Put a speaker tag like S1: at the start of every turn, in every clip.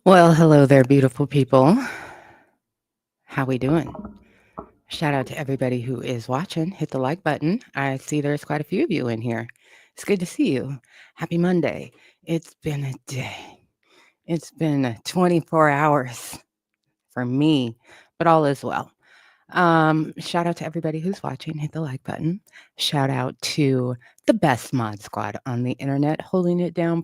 S1: Well, hello there, beautiful people. How we doing? Shout out to everybody who is watching. Hit the like button. I see there's quite a few of you in here. It's good to see you. Happy Monday. It's been a day. It's been 24 hours for me, but all is well. Shout out to everybody who's watching. Hit the like button. Shout out to the best mod squad on the internet, holding it down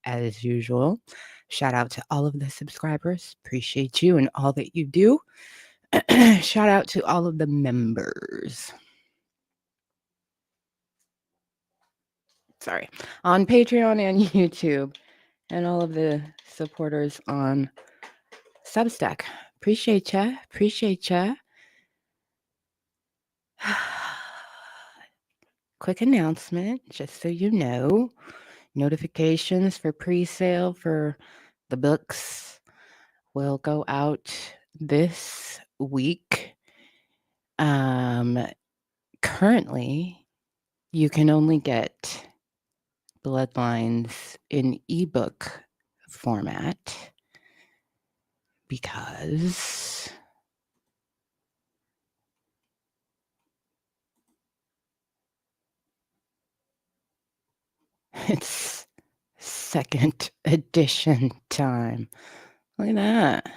S1: as usual. Shout out to all of the subscribers. Appreciate you and all that you do. Shout out to all of the members. Sorry. On Patreon and YouTube, and all of the supporters on Substack. Appreciate ya. Appreciate ya. Quick announcement, just so you know. Notifications for pre-sale for the books will go out this week. Currently, you can only get Bloodlines in ebook format because it's second edition time. Look at that.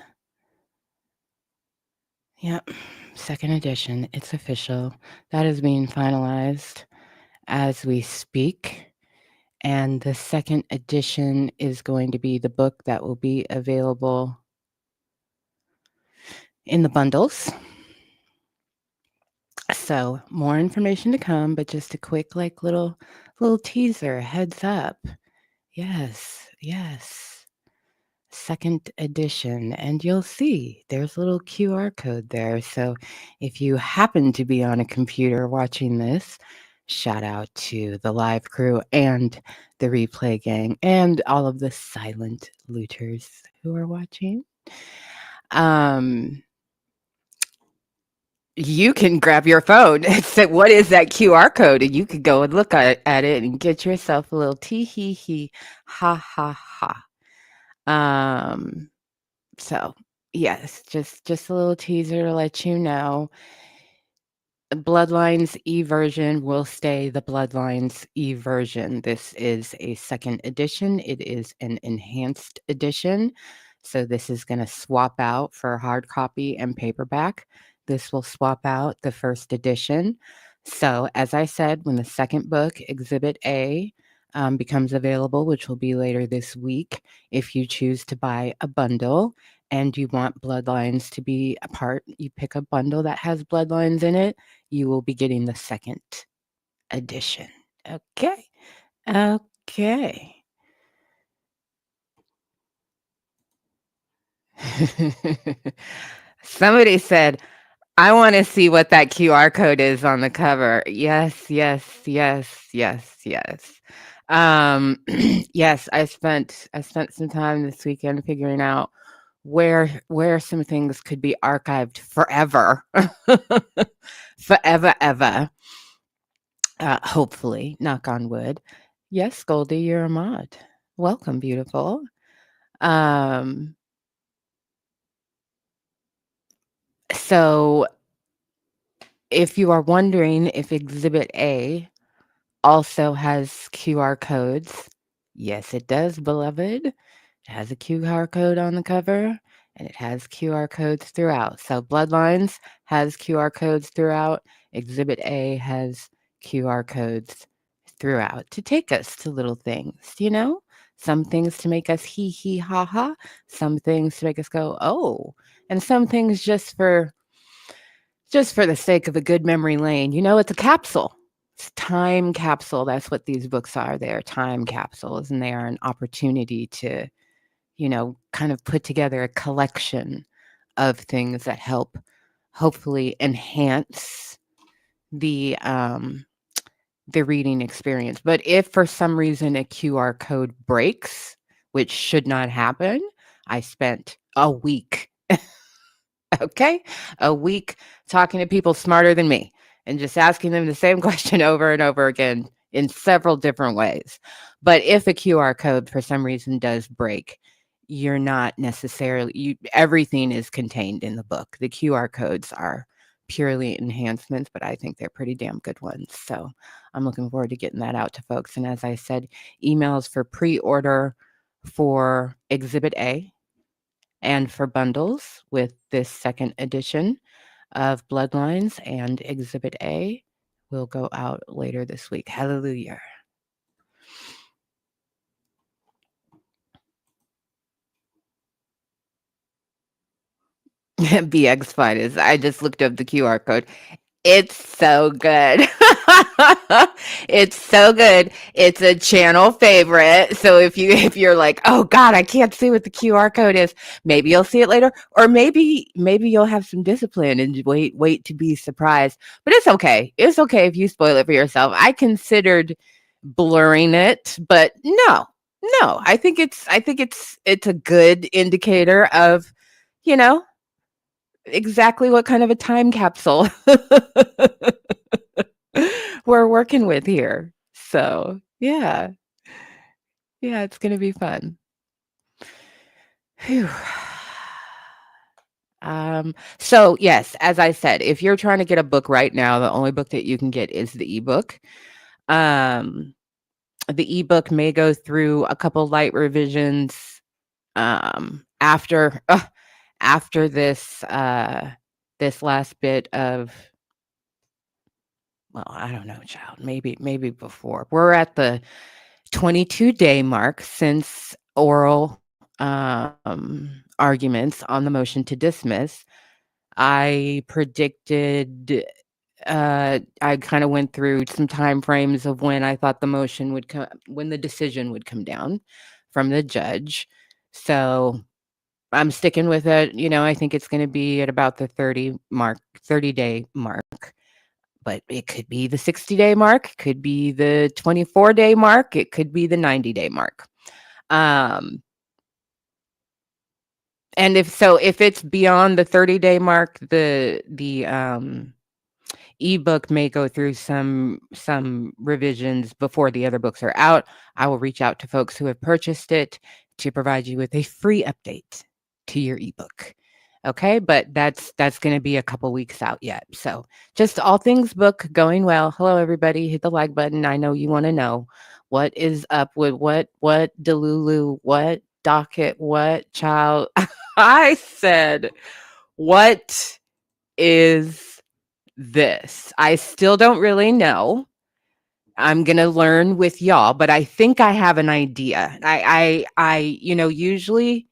S1: Yep, second edition. It's official. That is being finalized as we speak. And the second edition is going to be the book that will be available in the bundles. So more information to come, but just a quick little teaser, heads up. Yes. Second edition, and you'll see there's a little QR code there. So if you happen to be on a computer watching this, shout out to the live crew and the replay gang and all of the silent looters who are watching. You can grab your phone and say, what is that QR code? And you could go and look at it and get yourself a little tee-hee-hee, ha-ha-ha. So yes, just a little teaser to let you know. Bloodlines E-version will stay the Bloodlines E-version. This is a second edition. It is an enhanced edition. So this is going to swap out for hard copy and paperback. This will swap out the first edition. So as I said, when the second book, Exhibit A, becomes available, which will be later this week, if you choose to buy a bundle and you want Bloodlines to be a part, you pick a bundle that has Bloodlines in it, you will be getting the second edition. Okay. Somebody said, I want to see what that QR code is on the cover. Yes. Yes, I spent some time this weekend figuring out where some things could be archived forever. Forever, ever. Hopefully, knock on wood. Yes, Goldie, you're a mod. Welcome, beautiful. So if you are wondering if Exhibit A also has QR codes, yes, it does, beloved. It has a QR code on the cover, and it has QR codes throughout. So Bloodlines has QR codes throughout. Exhibit A has QR codes throughout to take us to little things, some things to make us hee hee ha ha, some things to make us go, oh, and some things just for the sake of a good memory lane. It's a capsule. It's a time capsule. That's what these books are. They are time capsules, and they are an opportunity to, kind of put together a collection of things that help hopefully enhance the reading experience. But if for some reason a QR code breaks, which should not happen, I spent a week, a week talking to people smarter than me and just asking them the same question over and over again in several different ways. But if a QR code for some reason does break, you're not necessarily everything is contained in the book. The QR codes are purely enhancements, but I think they're pretty damn good ones. So I'm looking forward to getting that out to folks. And as I said, emails for pre-order for Exhibit A and for bundles with this second edition of Bloodlines and Exhibit A will go out later this week. Hallelujah. BX Finest. I just looked up the QR code. It's so good. It's so good. It's a channel favorite. So if you're like, "Oh god, I can't see what the QR code is," maybe you'll see it later, or maybe you'll have some discipline and wait to be surprised. But it's okay. It's okay if you spoil it for yourself. I considered blurring it, but no. No, I think it's a good indicator of, you know, exactly what kind of a time capsule we're working with here. So, yeah. Yeah, it's gonna be fun. Phew. So yes, as I said, if you're trying to get a book right now, the only book that you can get is the ebook. Um, the ebook may go through a couple light revisions after this last bit of, well, I don't know, child. Maybe before. We're at the 22-day mark since oral arguments on the motion to dismiss. I predicted. I kind of went through some time frames of when I thought the motion would come, when the decision would come down from the judge. So I'm sticking with it. I think it's going to be at about the 30-day mark. But it could be the 60-day mark, could be the 24-day mark, it could be the 90-day mark. And if it's beyond the 30-day mark, the ebook may go through some revisions before the other books are out. I will reach out to folks who have purchased it to provide you with a free update to your ebook. Okay, but that's going to be a couple weeks out yet. So just all things book going well. Hello, everybody. Hit the like button. I know you want to know what is up with what Delulu, what Docket, what child. I said, what is this? I still don't really know. I'm going to learn with y'all, but I think I have an idea. Usually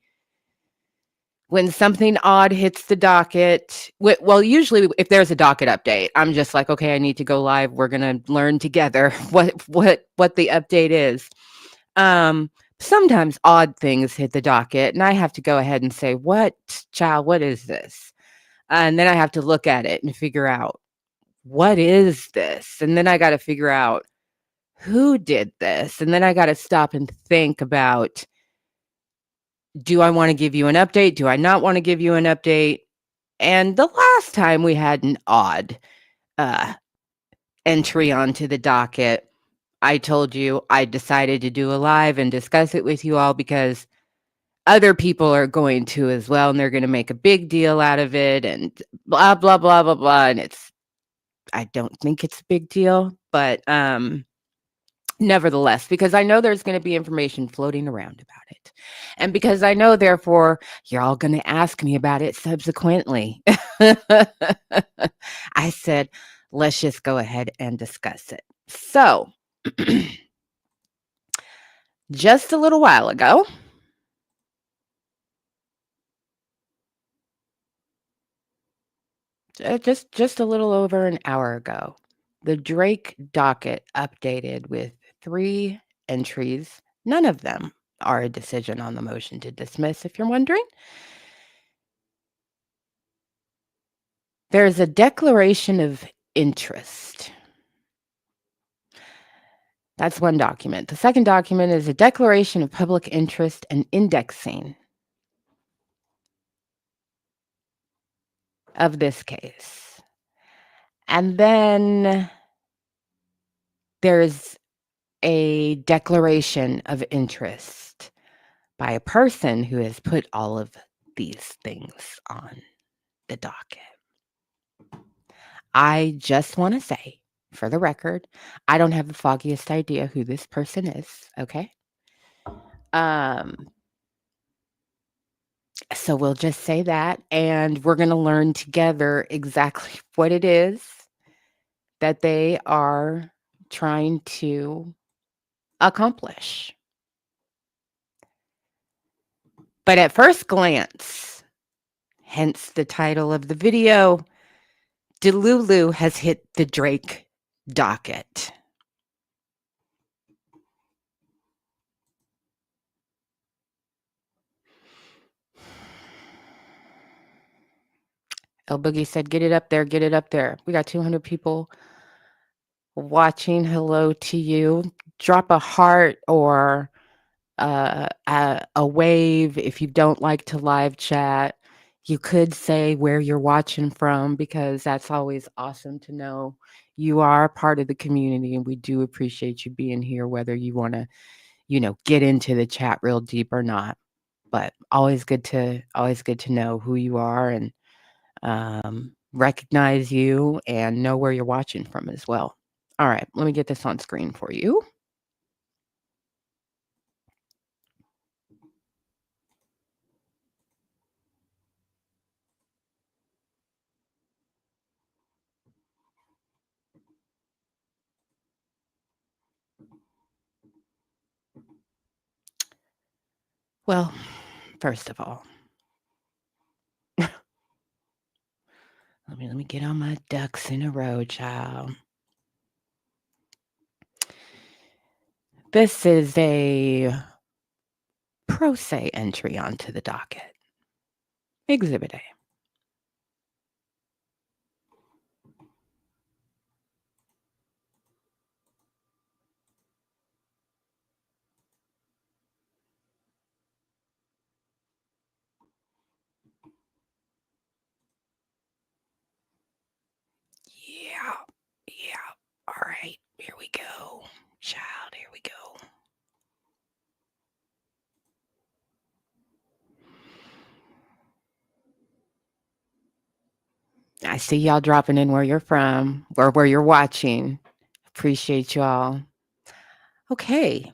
S1: when something odd hits the docket, well, usually if there's a docket update, I'm just like, okay, I need to go live. We're going to learn together what the update is. Sometimes odd things hit the docket and I have to go ahead and say, what is this? And then I have to look at it and figure out, what is this? And then I got to figure out who did this. And then I got to stop and think about, do I want to give you an update? Do I not want to give you an update? And the last time we had an odd entry onto the docket, I told you I decided to do a live and discuss it with you all because other people are going to as well, and they're going to make a big deal out of it and blah, blah, blah, blah, blah. And I don't think it's a big deal, but nevertheless, because I know there's going to be information floating around about it. And because I know, therefore, you're all going to ask me about it subsequently. I said, let's just go ahead and discuss it. So, just a little while ago, just a little over an hour ago, the Drake docket updated with 3 entries. None of them are a decision on the motion to dismiss, if you're wondering. There's a declaration of interest. That's one document. The second document is a declaration of public interest and indexing of this case. And then there's a declaration of interest by a person who has put all of these things on the docket. I just want to say, for the record, I don't have the foggiest idea who this person is, okay? Um, so we'll just say that, and we're going to learn together exactly what it is that they are trying to accomplish. But at first glance, hence the title of the video, Delulu has hit the Drake docket. El Boogie said, get it up there, get it up there. We got 200 people watching. Hello to you. Drop a heart or a wave if you don't like to live chat. You could say where you're watching from, because that's always awesome to know. You are part of the community, and we do appreciate you being here, whether you want to, get into the chat real deep or not. But always good to know who you are and recognize you and know where you're watching from as well. All right, let me get this on screen for you. Well, first of all, let me get all my ducks in a row, child. This is a pro se entry onto the docket. Exhibit A. Yeah. All right, here we go. Child, here we go. I see y'all dropping in where you're from or where you're watching. Appreciate y'all. Okay.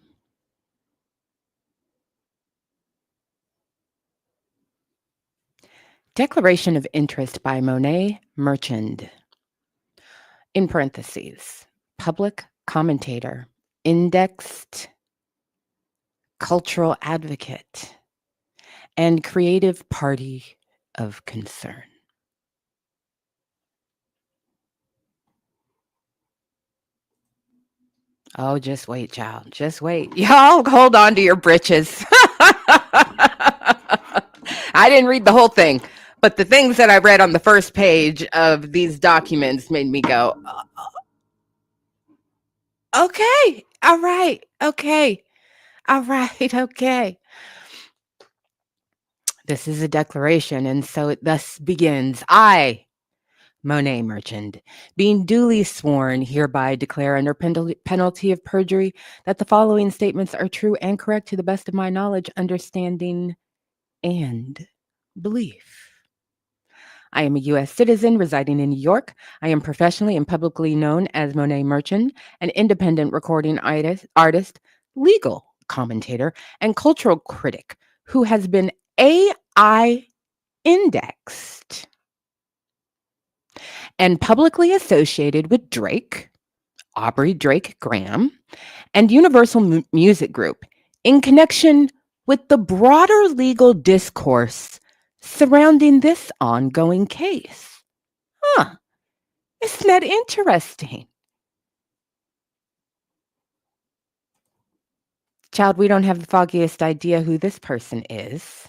S1: Declaration of Interest by Monet Merchant. In parentheses, public commentator, indexed cultural advocate, and creative party of concern. Oh, just wait, child. Just wait. Y'all hold on to your britches. I didn't read the whole thing, but the things that I read on the first page of these documents made me go, okay, all right, okay, all right, okay. This is a declaration, and so it thus begins. I, Monet Merchant, being duly sworn, hereby declare under penalty of perjury that the following statements are true and correct to the best of my knowledge, understanding, and belief. I am a U.S. citizen residing in New York. I am professionally and publicly known as Monet Merchant, an independent recording artist, legal commentator, and cultural critic who has been AI indexed and publicly associated with Drake, Aubrey Drake Graham, and Universal Music Group in connection with the broader legal discourse surrounding this ongoing case. Huh, isn't that interesting? Child, we don't have the foggiest idea who this person is,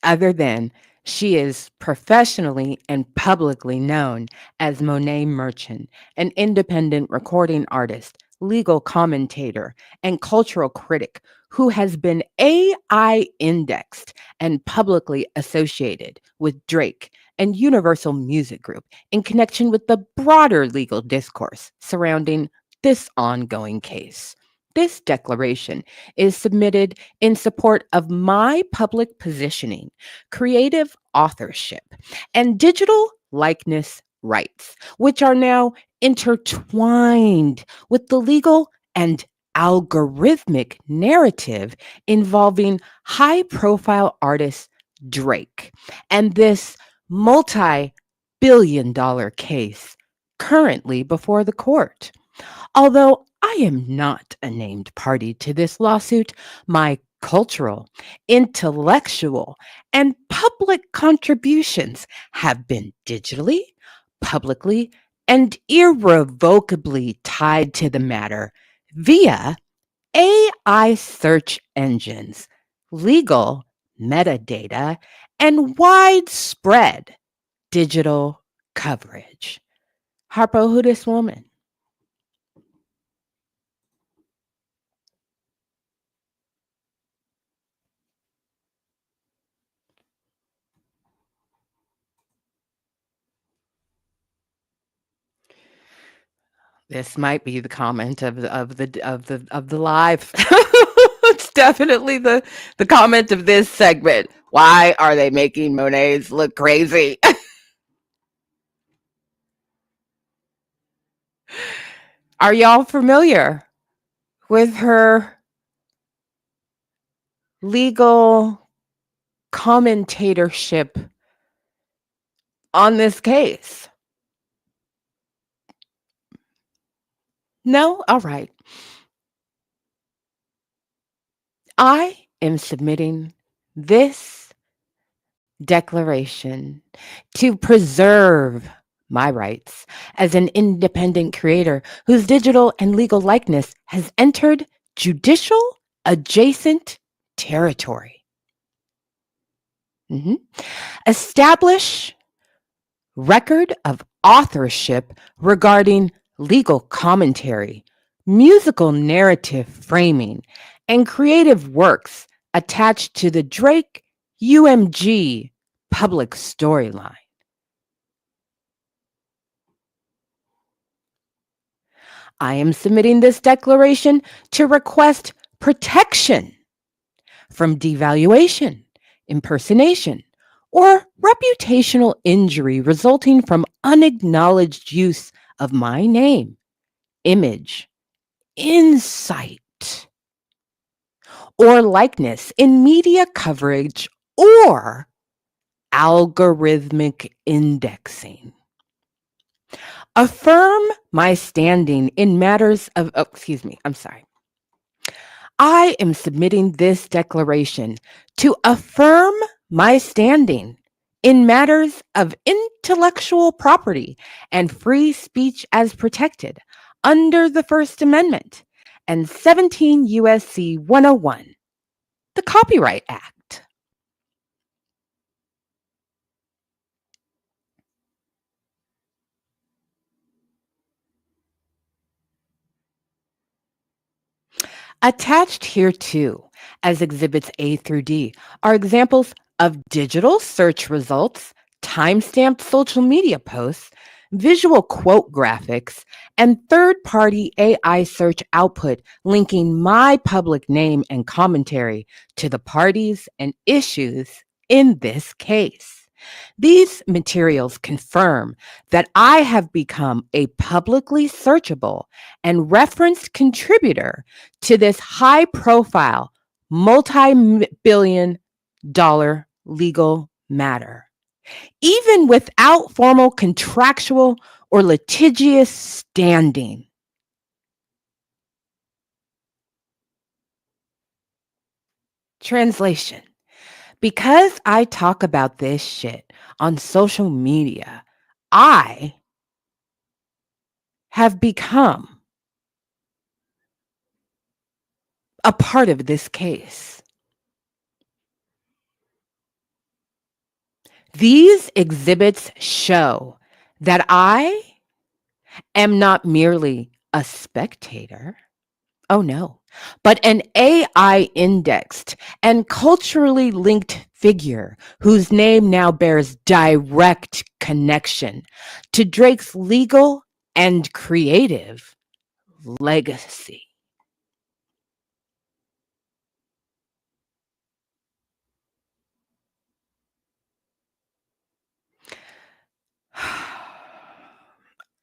S1: other than she is professionally and publicly known as Monet Merchant, an independent recording artist, legal commentator, and cultural critic who has been AI indexed and publicly associated with Drake and Universal Music Group in connection with the broader legal discourse surrounding this ongoing case. This declaration is submitted in support of my public positioning, creative authorship, and digital likeness rights, which are now intertwined with the legal and algorithmic narrative involving high profile artist Drake and this multi billion-dollar case currently before the court. Although I am not a named party to this lawsuit, my cultural, intellectual, and public contributions have been digitally, publicly, and irrevocably tied to the matter via AI search engines, legal metadata, and widespread digital coverage. Harpo, who this woman? This might be the comment of the live. It's definitely the comment of this segment. Why are they making Monets look crazy? Are y'all familiar with her legal commentatorship on this case? No? All right. I am submitting this declaration to preserve my rights as an independent creator whose digital and legal likeness has entered judicial adjacent territory. Establish record of authorship regarding legal commentary, musical narrative framing, and creative works attached to the Drake UMG public storyline. I am submitting this declaration to request protection from devaluation, impersonation, or reputational injury resulting from unacknowledged use of my name, image, insight, or likeness in media coverage or algorithmic indexing. Affirm my standing in matters of, I am submitting this declaration to affirm my standing in matters of intellectual property and free speech as protected under the First Amendment and 17 USC 101, the Copyright Act. Attached here too, as exhibits A through D, are examples of digital search results, timestamped social media posts, visual quote graphics, and third-party AI search output linking my public name and commentary to the parties and issues in this case. These materials confirm that I have become a publicly searchable and referenced contributor to this high profile, multi-billion dollar legal matter, even without formal contractual or litigious standing. Translation. Because I talk about this shit on social media, I have become a part of this case. These exhibits show that I am not merely a spectator. Oh no, but an AI indexed and culturally linked figure whose name now bears direct connection to Drake's legal and creative legacy.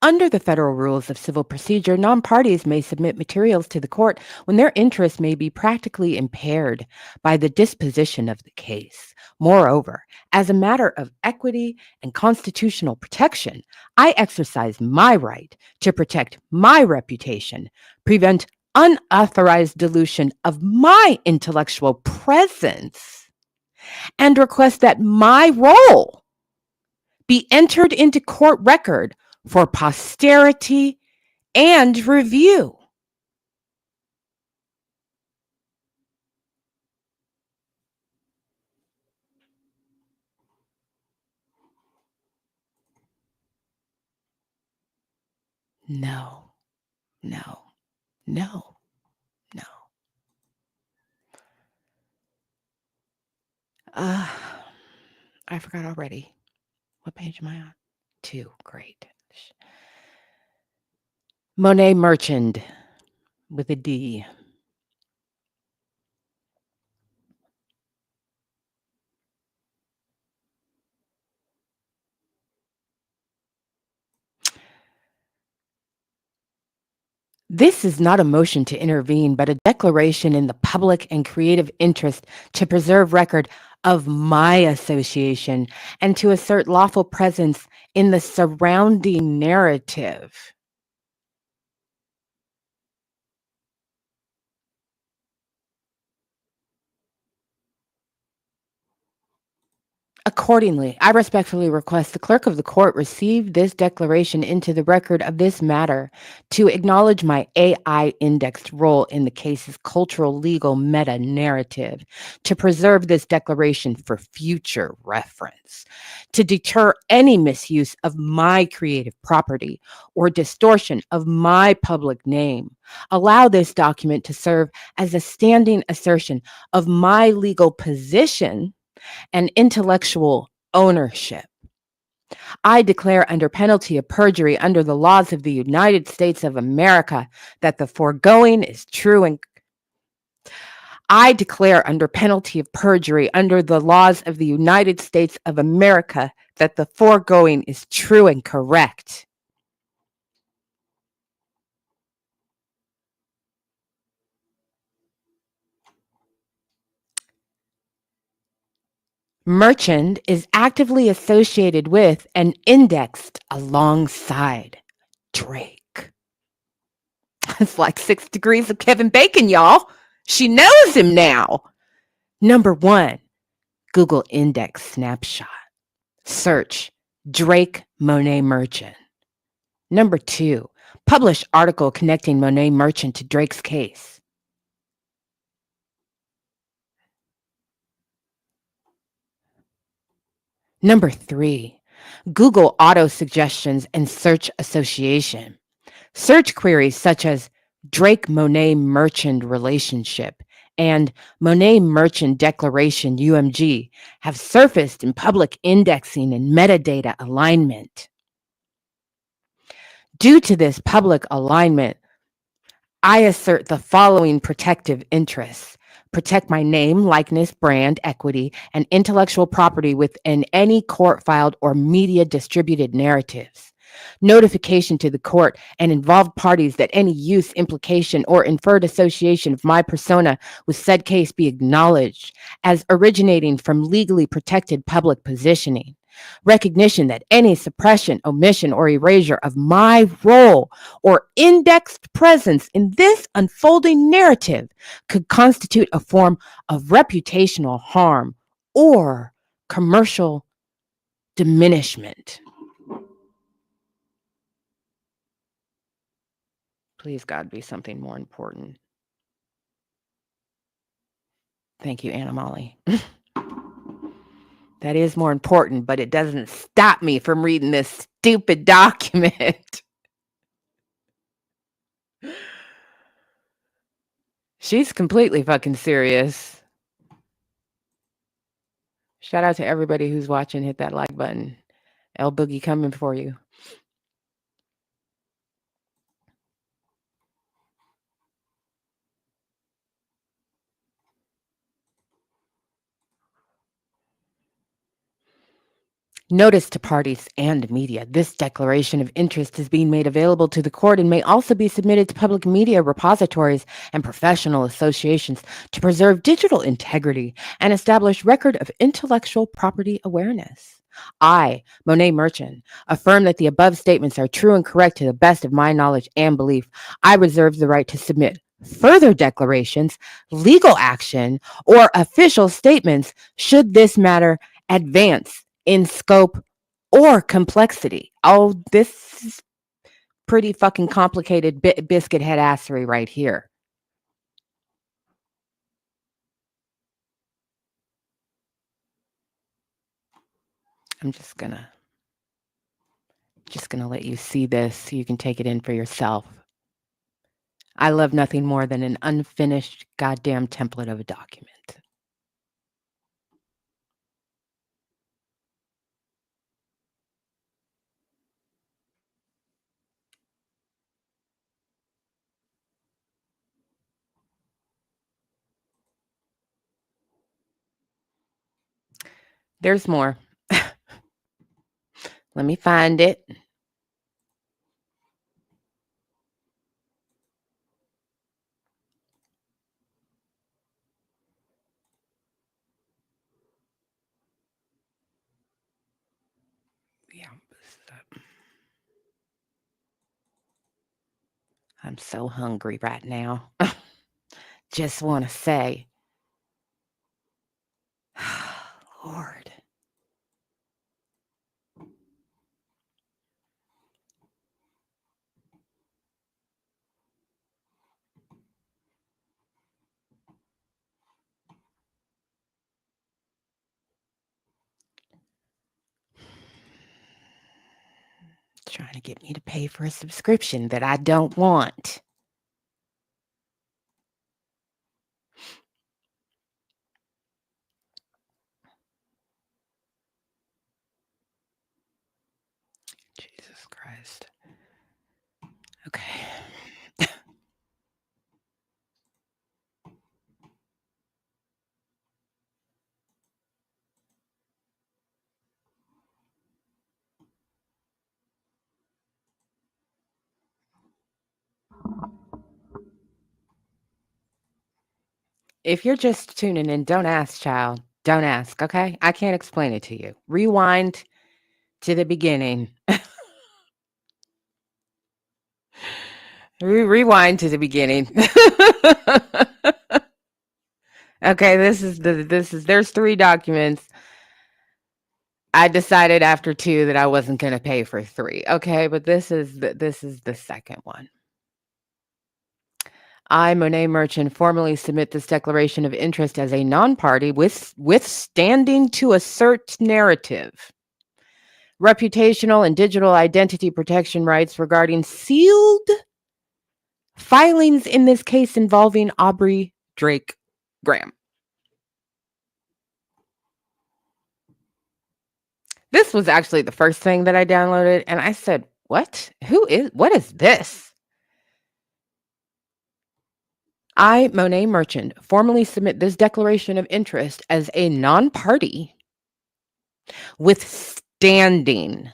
S1: Under the federal rules of civil procedure, non-parties may submit materials to the court when their interest may be practically impaired by the disposition of the case. Moreover, as a matter of equity and constitutional protection, I exercise my right to protect my reputation, prevent unauthorized dilution of my intellectual presence, and request that my role be entered into court record for posterity and review. No, no, no, no. Uh, I forgot already. What page am I on? 2. Great. Monet Merchant with a D. This is not a motion to intervene, but a declaration in the public and creative interest to preserve record of my association and to assert lawful presence in the surrounding narrative. Accordingly, I respectfully request the clerk of the court receive this declaration into the record of this matter to acknowledge my AI indexed role in the case's cultural legal meta narrative, to preserve this declaration for future reference, to deter any misuse of my creative property or distortion of my public name. Allow this document to serve as a standing assertion of my legal position and intellectual ownership. I declare under penalty of perjury under the laws of the United States of America that the foregoing is true and I declare under penalty of perjury under the laws of the United States of America that the foregoing is true and correct. Merchant is actively associated with and indexed alongside Drake. It's like 6 degrees of Kevin Bacon, y'all. She knows him now. Number 1, Google index snapshot. Search Drake Monet Merchant. Number 2, publish article connecting Monet Merchant to Drake's case. Number 3, Google auto suggestions and search association. Search queries such as Drake Monet Merchant relationship and Monet Merchant Declaration UMG have surfaced in public indexing and metadata alignment. Due to this public alignment, I assert the following protective interests. Protect my name, likeness, brand, equity, and intellectual property within any court filed or media distributed narratives. Notification to the court and involved parties that any use, implication, or inferred association of my persona with said case be acknowledged as originating from legally protected public positioning. Recognition that any suppression, omission, or erasure of my role or indexed presence in this unfolding narrative could constitute a form of reputational harm or commercial diminishment. Please, God, be something more important. Thank you, Anna Molly. That is more important, but it doesn't stop me from reading this stupid document. She's completely fucking serious. Shout out to everybody who's watching. Hit that like button. L Boogie coming for you. Notice to parties and media. This declaration of interest is being made available to the court and may also be submitted to public media repositories and professional associations to preserve digital integrity and establish record of intellectual property awareness. I, Monet Merchant, affirm that the above statements are true and correct to the best of my knowledge and belief. I reserve the right to submit further declarations, legal action, or official statements should this matter advance in scope or complexity. Oh, this is pretty fucking complicated biscuit head assery right here. I'm just gonna let you see this so you can take it in for yourself. I love nothing more than an unfinished goddamn template of a document. There's more. Let me find it. Yeah. I'm so hungry right now. Just want to say, Lord. Trying to get me to pay for a subscription that I don't want. Jesus Christ. Okay. If you're just tuning in, don't ask, child. Don't ask, okay? I can't explain it to you. Rewind to the beginning. Rewind to the beginning. Okay, there's 3 documents. I decided after 2 that I wasn't going to pay for 3. Okay, but this is the second one. I, Monet Merchant, formally submit this declaration of interest as a non-party with standing to assert narrative, reputational and digital identity protection rights regarding sealed filings in this case involving Aubrey Drake Graham. This was actually the first thing that I downloaded, and I said, what is this? I, Monet Merchant, formally submit this declaration of interest as a non-party with standing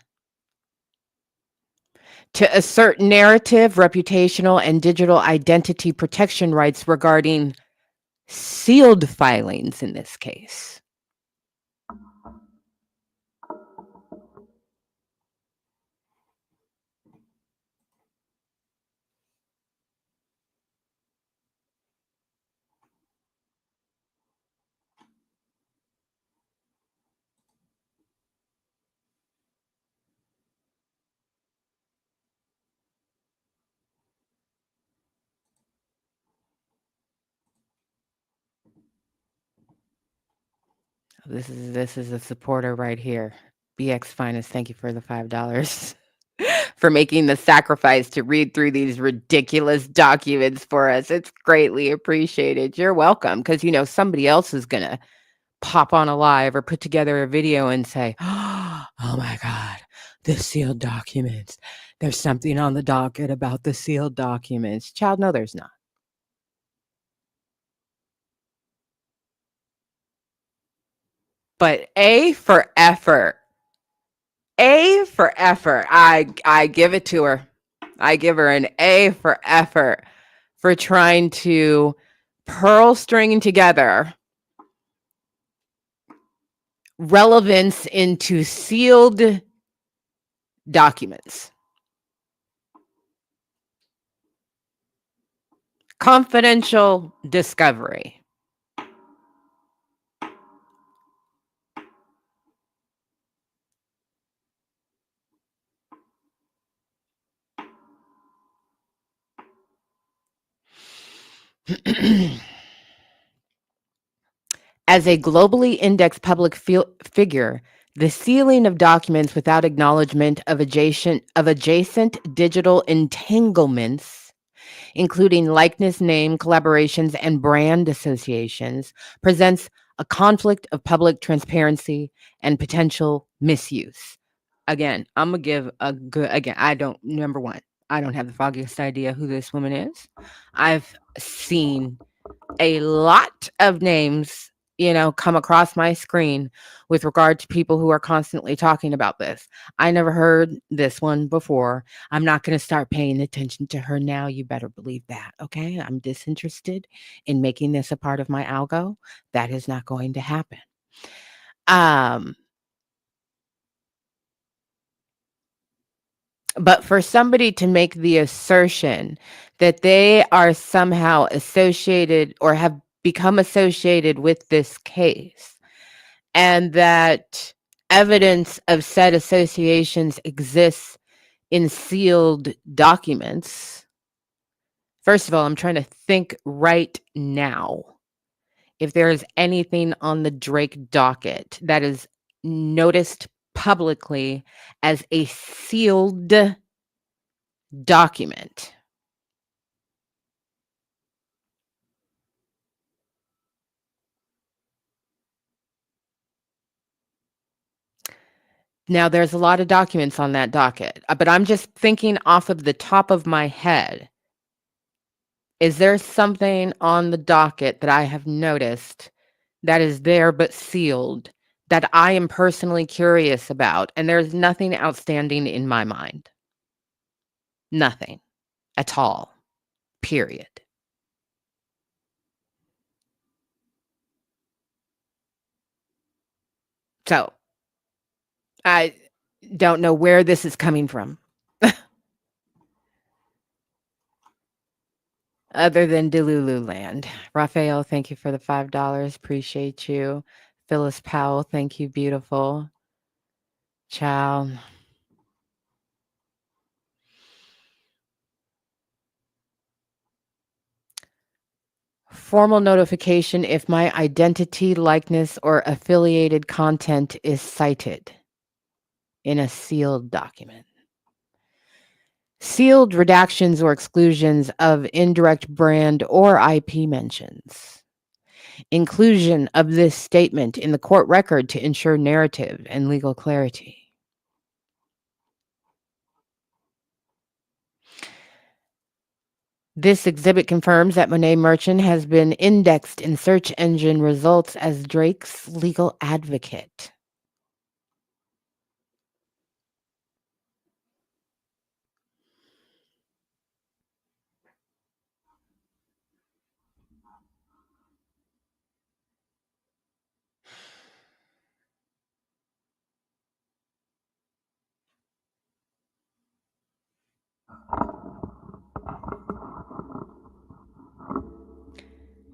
S1: to assert narrative, reputational, and digital identity protection rights regarding sealed filings in this case. This is a supporter right here. BX Finest, thank you for the $5 for making the sacrifice to read through these ridiculous documents for us. It's greatly appreciated. You're welcome, because somebody else is gonna pop on a live or put together a video and say, oh my God, the sealed documents. There's something on the docket about the sealed documents. Child, no, there's not. But A for effort. A for effort. I give it to her. I give her an A for effort for trying to pearl string together relevance into sealed documents. Confidential discovery. As a globally indexed public figure, the sealing of documents without acknowledgement of adjacent digital entanglements, including likeness, name, collaborations, and brand associations, presents a conflict of public transparency and potential misuse. Again, I'm gonna give a good. Again, I don't. Number one, I don't have the foggiest idea who this woman is. I've seen a lot of names, come across my screen with regard to people who are constantly talking about this. I never heard this one before. I'm not going to start paying attention to her now. You better believe that. Okay. I'm disinterested in making this a part of my algo. That is not going to happen. But for somebody to make the assertion that they are somehow associated or have become associated with this case, and that evidence of said associations exists in sealed documents. First of all, I'm trying to think right now if there is anything on the Drake docket that is noticed publicly as a sealed document. Now, there's a lot of documents on that docket, but I'm just thinking off of the top of my head. Is there something on the docket that I have noticed that is there but sealed that I am personally curious about? And there's nothing outstanding in my mind. Nothing at all. Period. So I don't know where this is coming from. Other than Delulu land. Raphael, thank you for the $5. Appreciate you. Phyllis Powell, thank you, beautiful. Ciao. Formal notification if my identity, likeness, or affiliated content is cited in a sealed document. Sealed redactions or exclusions of indirect brand or IP mentions. Inclusion of this statement in the court record to ensure narrative and legal clarity. This exhibit confirms that Monet Merchant has been indexed in search engine results as Drake's legal advocate.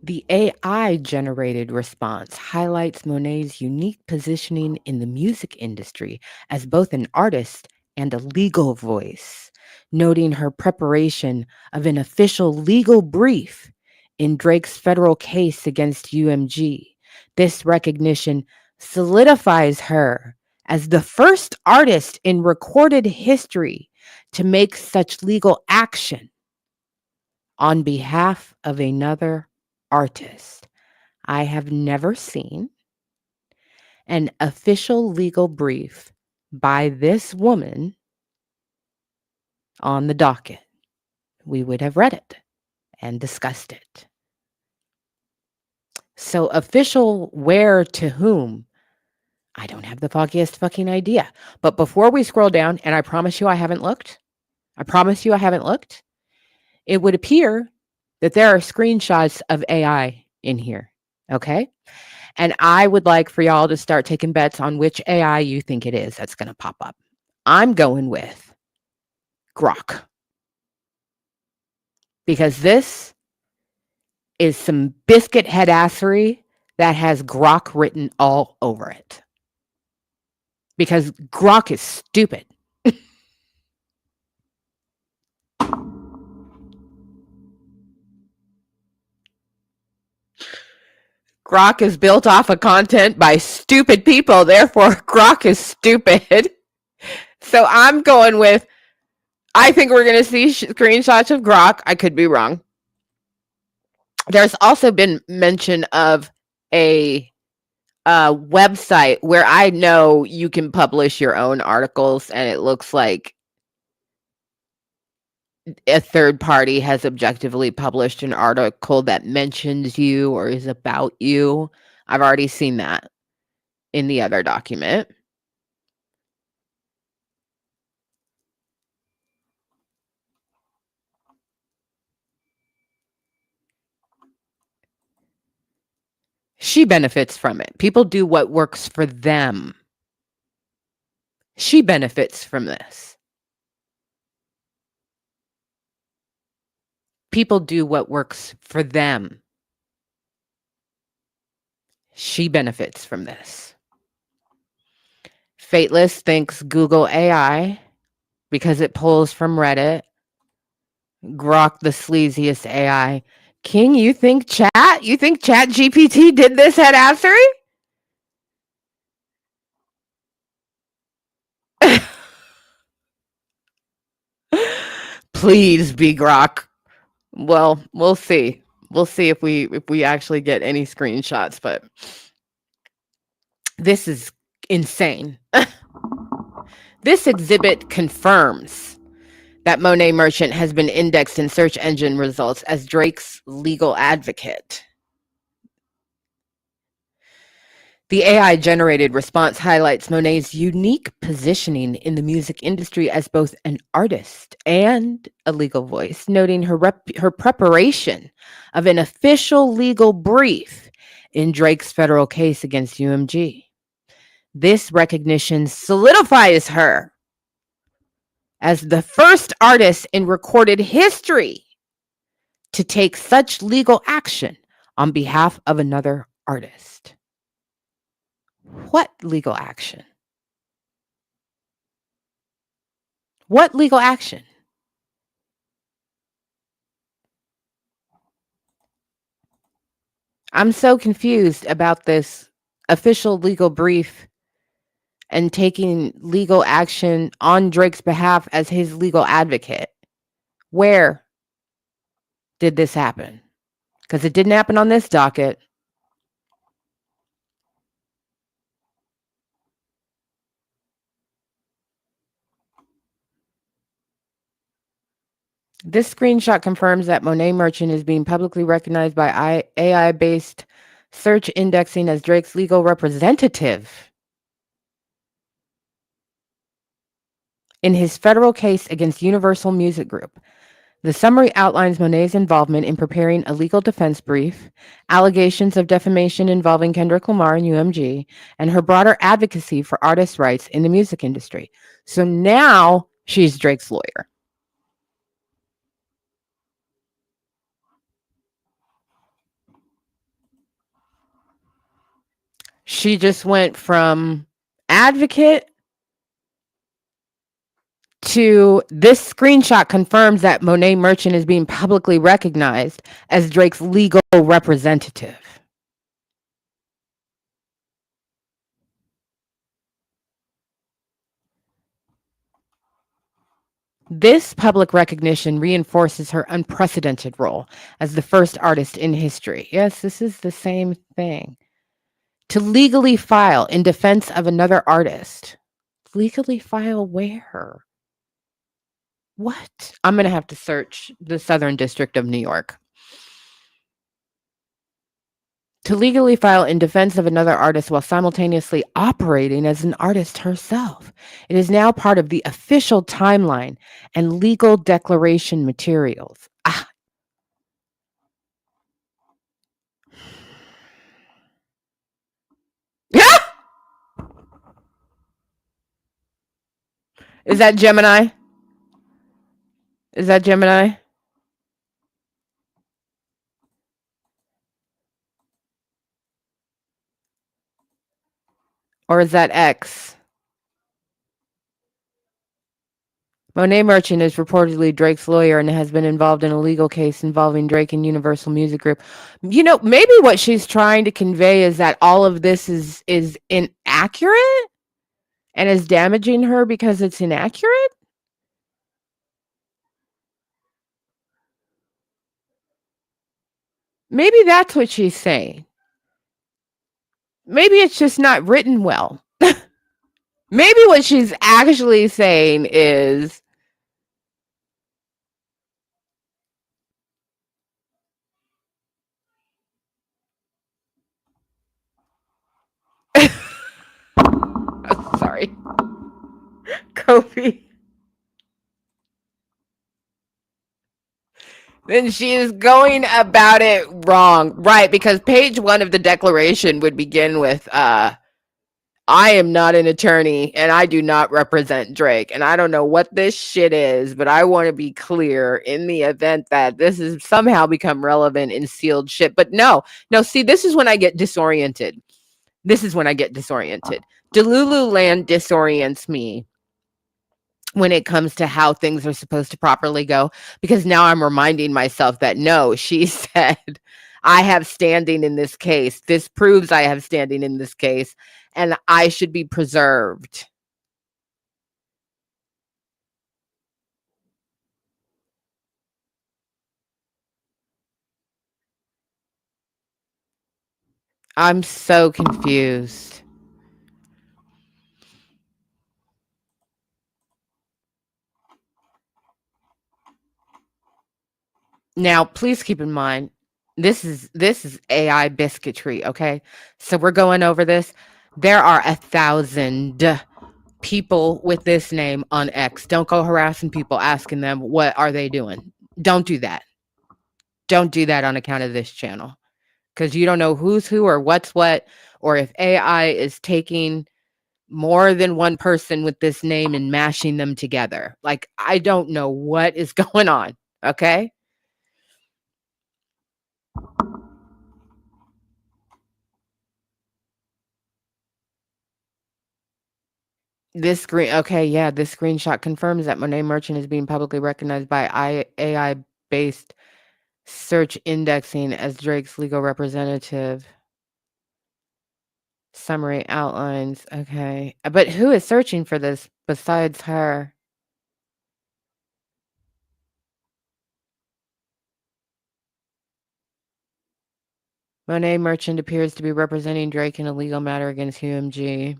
S1: The AI-generated response highlights Monet's unique positioning in the music industry as both an artist and a legal voice, noting her preparation of an official legal brief in Drake's federal case against UMG. This recognition solidifies her as the first artist in recorded history to make such legal action on behalf of another artist. I have never seen an official legal brief by this woman on the docket. We would have read it and discussed it. So, official where to whom? I don't have the foggiest fucking idea. But before we scroll down, and I promise you I haven't looked, it would appear that there are screenshots of AI in here. Okay. And I would like for y'all to start taking bets on which AI you think it is that's going to pop up. I'm going with Grok because this is some biscuit head assery that has Grok written all over it. Because Grok is stupid. Grok is built off of content by stupid people. Therefore, Grok is stupid. So I'm going with, I think we're going to see screenshots of Grok. I could be wrong. There's also been mention of a website where I know you can publish your own articles, and it looks like a third party has objectively published an article that mentions you or is about you. I've already seen that in the other document. She benefits from it. People do what works for them. She benefits from this. People do what works for them. She benefits from this. Fateless thinks Google AI because it pulls from Reddit. Grok, the sleaziest AI. King, you think Chat GPT did this at Assery? Please be Grok. Well, we'll see. We'll see if we actually get any screenshots, but this is insane. This exhibit confirms that Monet Merchant has been indexed in search engine results as Drake's legal advocate. The AI-generated response highlights Monet's unique positioning in the music industry as both an artist and a legal voice, noting her preparation of an official legal brief in Drake's federal case against UMG. This recognition solidifies her as the first artist in recorded history to take such legal action on behalf of another artist. What legal action? What legal action? I'm so confused about this official legal brief and taking legal action on Drake's behalf as his legal advocate. Where did this happen? Because it didn't happen on this docket. This screenshot confirms that Monet Merchant is being publicly recognized by AI-based search indexing as Drake's legal representative in his federal case against Universal Music Group. The summary outlines Monet's involvement in preparing a legal defense brief, allegations of defamation involving Kendrick Lamar and UMG, and her broader advocacy for artists' rights in the music industry. So now she's Drake's lawyer. She just went from advocate to this screenshot confirms that Monet Merchant is being publicly recognized as Drake's legal representative. This public recognition reinforces her unprecedented role as the first artist in history. Yes, this is the same thing. To legally file in defense of another artist. Legally file where? What? I'm going to have to search the Southern District of New York. to legally file in defense of another artist while simultaneously operating as an artist herself. It is now part of the official timeline and legal declaration materials. Ah. Is that Gemini? Is that Gemini? Or is that X? Monet Merchant is reportedly Drake's lawyer and has been involved in a legal case involving Drake and Universal Music Group. You know, maybe what she's trying to convey is that all of this is inaccurate and is damaging her because it's inaccurate. Maybe that's what she's saying. Maybe it's just not written well. Maybe what she's actually saying is sorry. Kofi. Then she is going about it wrong. Right, because page 1 of the declaration would begin with I am not an attorney and I do not represent Drake. And I don't know what this shit is, but I want to be clear in the event that this has somehow become relevant in sealed shit. But no, see, this is when I get disoriented. Delulu land disorients me when it comes to how things are supposed to properly go, because now I'm reminding myself that no, she said, I have standing in this case. This proves I have standing in this case, and I should be preserved. I'm so confused. Now, please keep in mind, this is AI biscuitry, okay? So we're going over this. There are 1,000 people with this name on X. Don't go harassing people asking them what are they doing. Don't do that. Don't do that on account of this channel, because you don't know who's who or what's what, or if AI is taking more than one person with this name and mashing them together. Like, I don't know what is going on, okay? This this screenshot confirms that Monet Merchant is being publicly recognized by AI-based search indexing as Drake's legal representative. Summary outlines. Okay. But who is searching for this besides her? Monet Merchant appears to be representing Drake in a legal matter against UMG.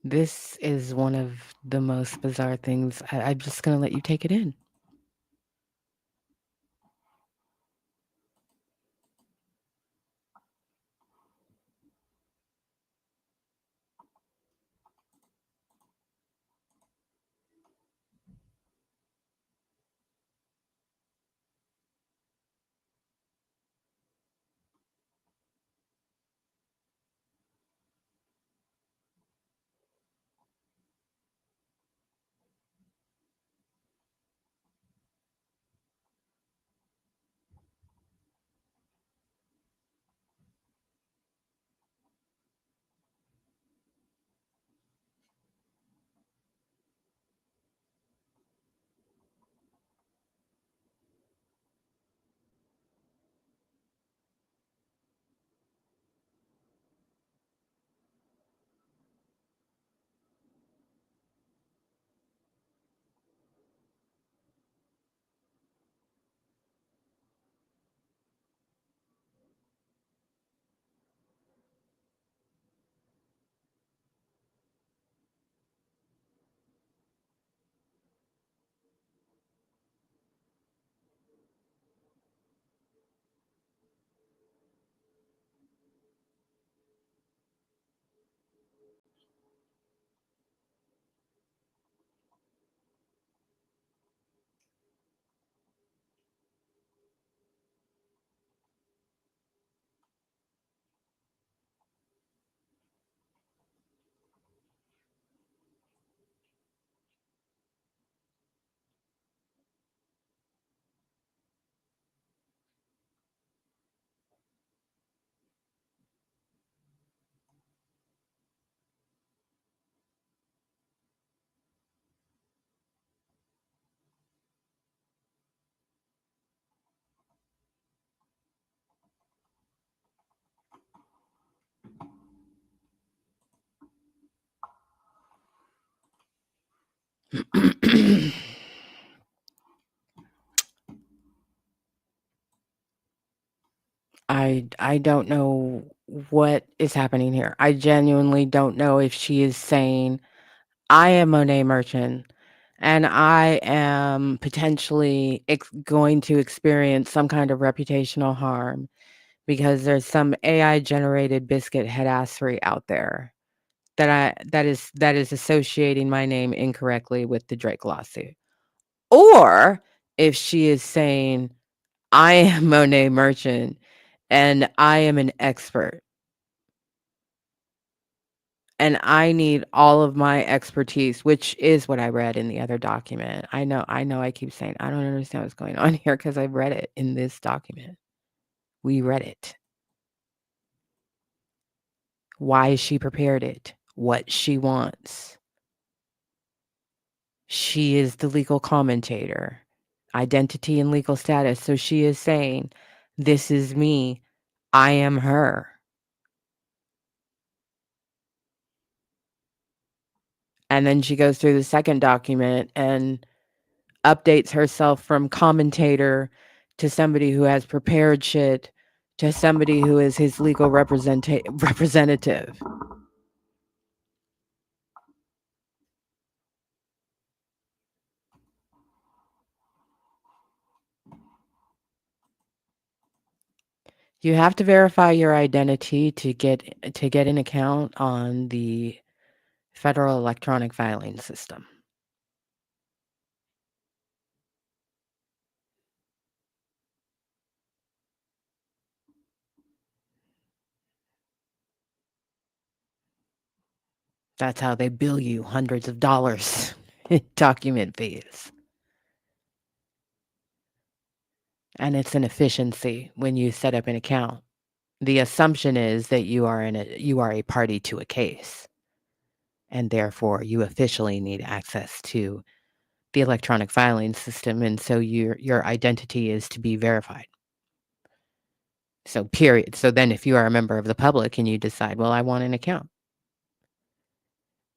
S1: This is one of the most bizarre things. I'm just going to let you take it in. I don't know what is happening here. I genuinely don't know if she is saying, I am Monet Merchant and I am potentially going to experience some kind of reputational harm because there's some AI generated biscuit headassery out there that is associating my name incorrectly with the Drake lawsuit. Or if she is saying, I am Monet Merchant and I am an expert and I need all of my expertise, which is what I read in the other document. I know I keep saying I don't understand what's going on here because I've read it in this document. We read it. Why she prepared it, what she wants. She is the legal commentator, identity and legal status. So she is saying, this is me. I am her. And then she goes through the second document and updates herself from commentator to somebody who has prepared shit to somebody who is his legal representative. You have to verify your identity to get an account on the federal electronic filing system. That's how they bill you hundreds of dollars in document fees. And it's an efficiency when you set up an account. The assumption is that you are a party to a case, and therefore you officially need access to the electronic filing system, and so your identity is to be verified. So period. So then if you are a member of the public and you decide, well, I want an account,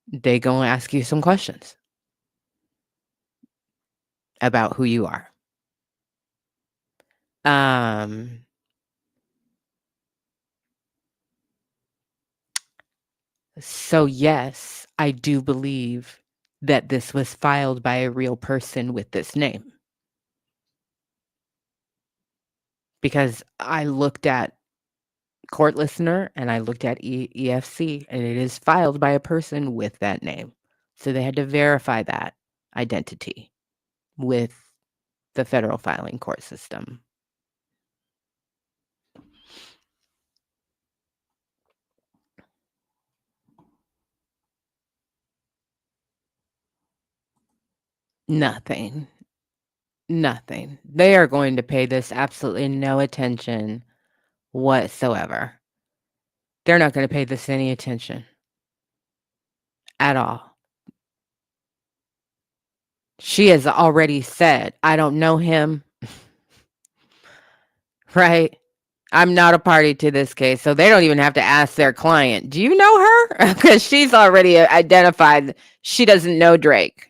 S1: they go and ask you some questions about who you are. So yes, I do believe that this was filed by a real person with this name. Because I looked at Court Listener and I looked at EFC, and it is filed by a person with that name. So they had to verify that identity with the federal filing court system. Nothing. Nothing. They are going to pay this absolutely no attention whatsoever. They're not going to pay this any attention at all. She has already said, I don't know him. Right? I'm not a party to this case, so they don't even have to ask their client, do you know her? Because she's already identified she doesn't know Drake.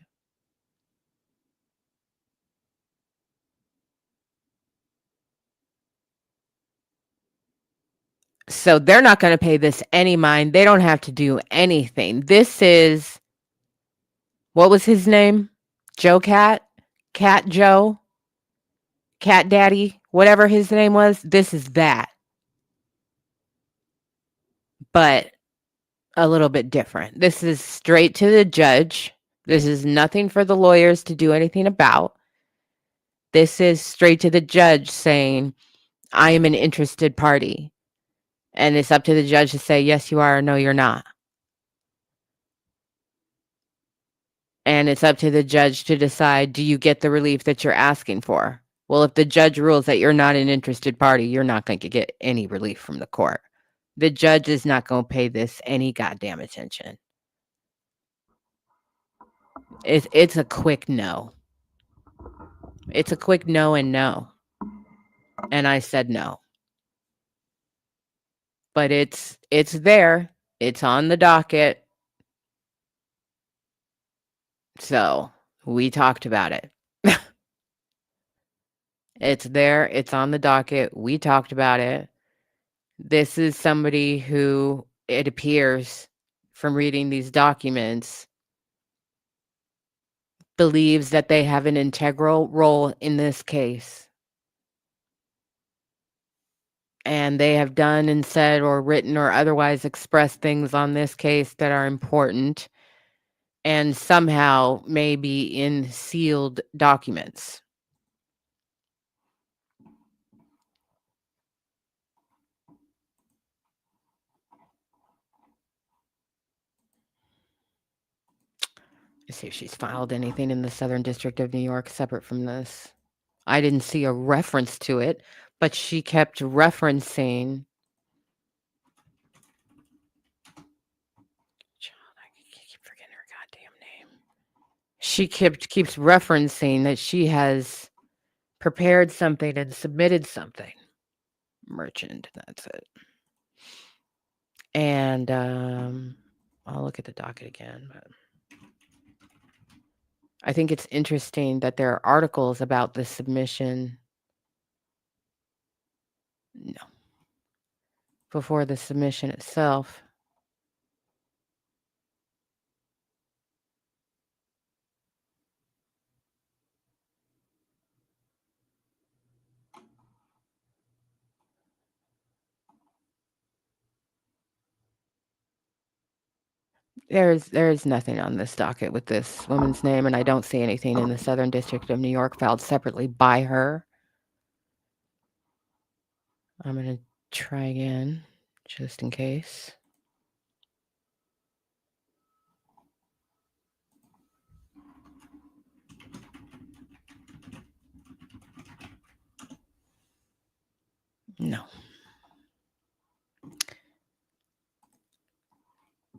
S1: So they're not going to pay this any mind. They don't have to do anything. This is, what was his name? Joe Cat? Cat Joe? Cat Daddy? Whatever his name was. This is that. But a little bit different. This is straight to the judge. This is nothing for the lawyers to do anything about. This is straight to the judge saying, I am an interested party. And it's up to the judge to say, yes, you are, or no, you're not. And it's up to the judge to decide, do you get the relief that you're asking for? Well, if the judge rules that you're not an interested party, you're not going to get any relief from the court. The judge is not going to pay this any goddamn attention. It's a quick no. It's a quick no and no. And I said no. But it's there. It's on the docket. So, we talked about it. It's there, it's on the docket, we talked about it. This is somebody who, it appears from reading these documents, believes that they have an integral role in this case. And they have done and said or written or otherwise expressed things on this case that are important and somehow may be in sealed documents. Let's see if she's filed anything in the Southern District of New York separate from this. I didn't see a reference to it, but she kept referencing. I keep forgetting her goddamn name. She keeps referencing that she has prepared something and submitted something. Merchant, that's it. And I'll look at the docket again, but I think it's interesting that there are articles about the submission. No. Before the submission itself. There is nothing on this docket with this woman's name, and I don't see anything in the Southern District of New York filed separately by her. I'm going to try again, just in case. No.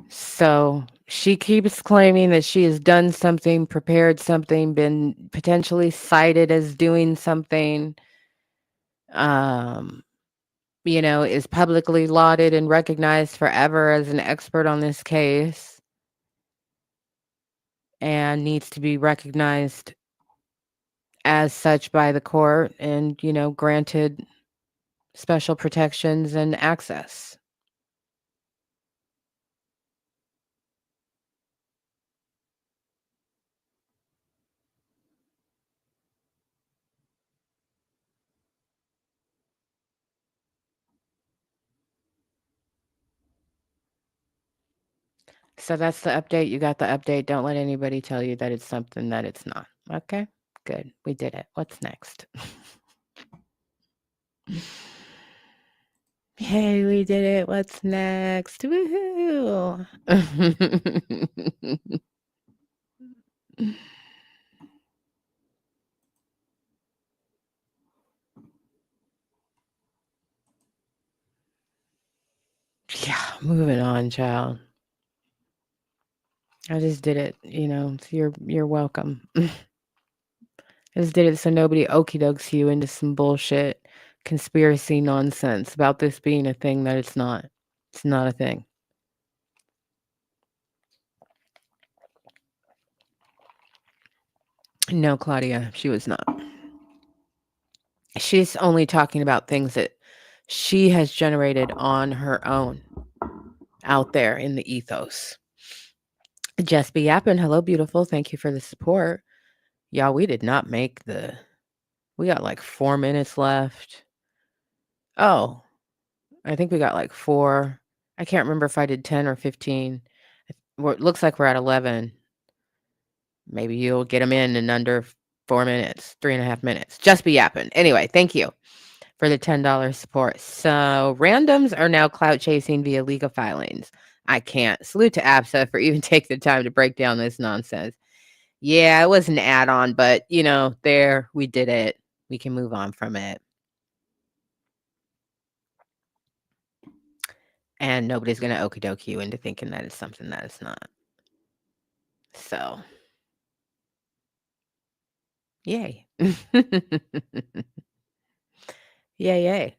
S1: So she keeps claiming that she has done something, prepared something, been potentially cited as doing something, is publicly lauded and recognized forever as an expert on this case and needs to be recognized as such by the court and, granted special protections and access. So that's the update. You got the update. Don't let anybody tell you that it's something that it's not. Okay? Good. We did it. What's next? Hey, we did it. What's next? Woohoo! Yeah, moving on, child. I just did it, so you're welcome. I just did it so nobody okey dokes you into some bullshit conspiracy nonsense about this being a thing that it's not. It's not a thing. No, Claudia, she was not. She's only talking about things that she has generated on her own out there in the ethos. Just be yapping. Hello, beautiful. Thank you for the support. Y'all, we did not make we got like 4 minutes left. Oh, I think we got like 4. I can't remember if I did 10 or 15. It looks like we're at 11. Maybe you'll get them in under 4 minutes, 3.5 minutes. Just be yapping. Anyway, thank you for the $10 support. So randoms are now clout chasing via legal filings. I can't. Salute to ABSA for even taking the time to break down this nonsense. Yeah, it was an add-on, but there we did it. We can move on from it. And nobody's gonna okie doke you into thinking that it's something that it's not. So yay. Yay, yay.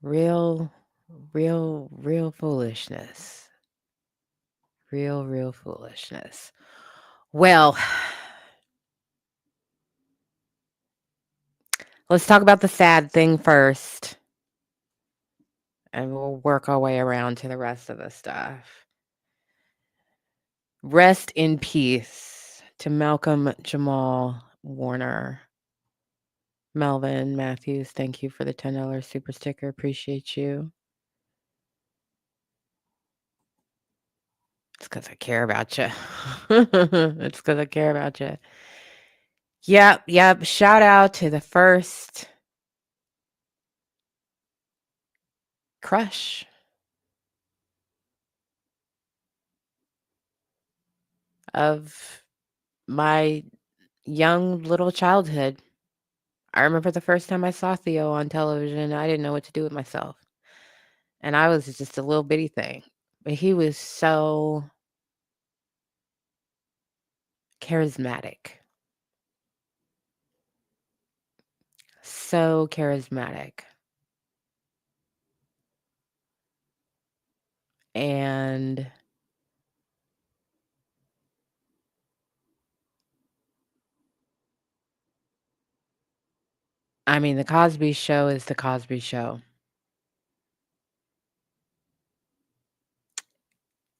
S1: Real foolishness. Real foolishness. Well, let's talk about the sad thing first, and we'll work our way around to the rest of the stuff. Rest in peace to Malcolm Jamaal Warner. Melvin Matthews, thank you for the $10 super sticker. Appreciate you. It's because I care about you. It's because I care about you. Yep. Shout out to the first crush of my young little childhood. I remember the first time I saw Theo on television, I didn't know what to do with myself. And I was just a little bitty thing. But he was so charismatic. So charismatic. And I mean, The Cosby Show is The Cosby Show.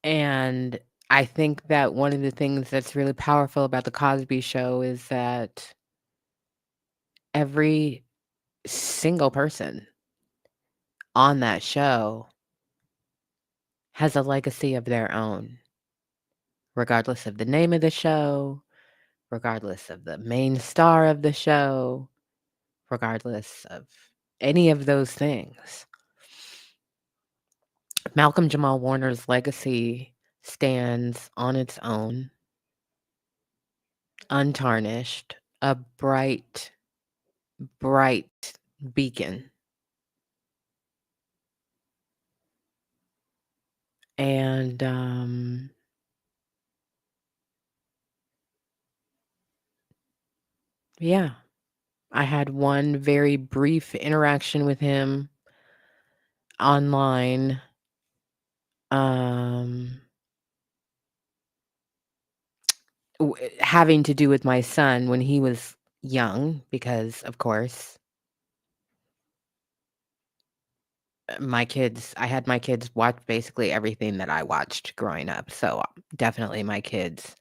S1: And I think that one of the things that's really powerful about The Cosby Show is that every single person on that show has a legacy of their own, regardless of the name of the show, regardless of the main star of the show, regardless of any of those things. Malcolm Jamal Warner's legacy stands on its own, untarnished, a bright beacon. And yeah, I had one very brief interaction with him online. Having to do with my son when he was young, because of course I had my kids watch basically everything that I watched growing up. So definitely my kids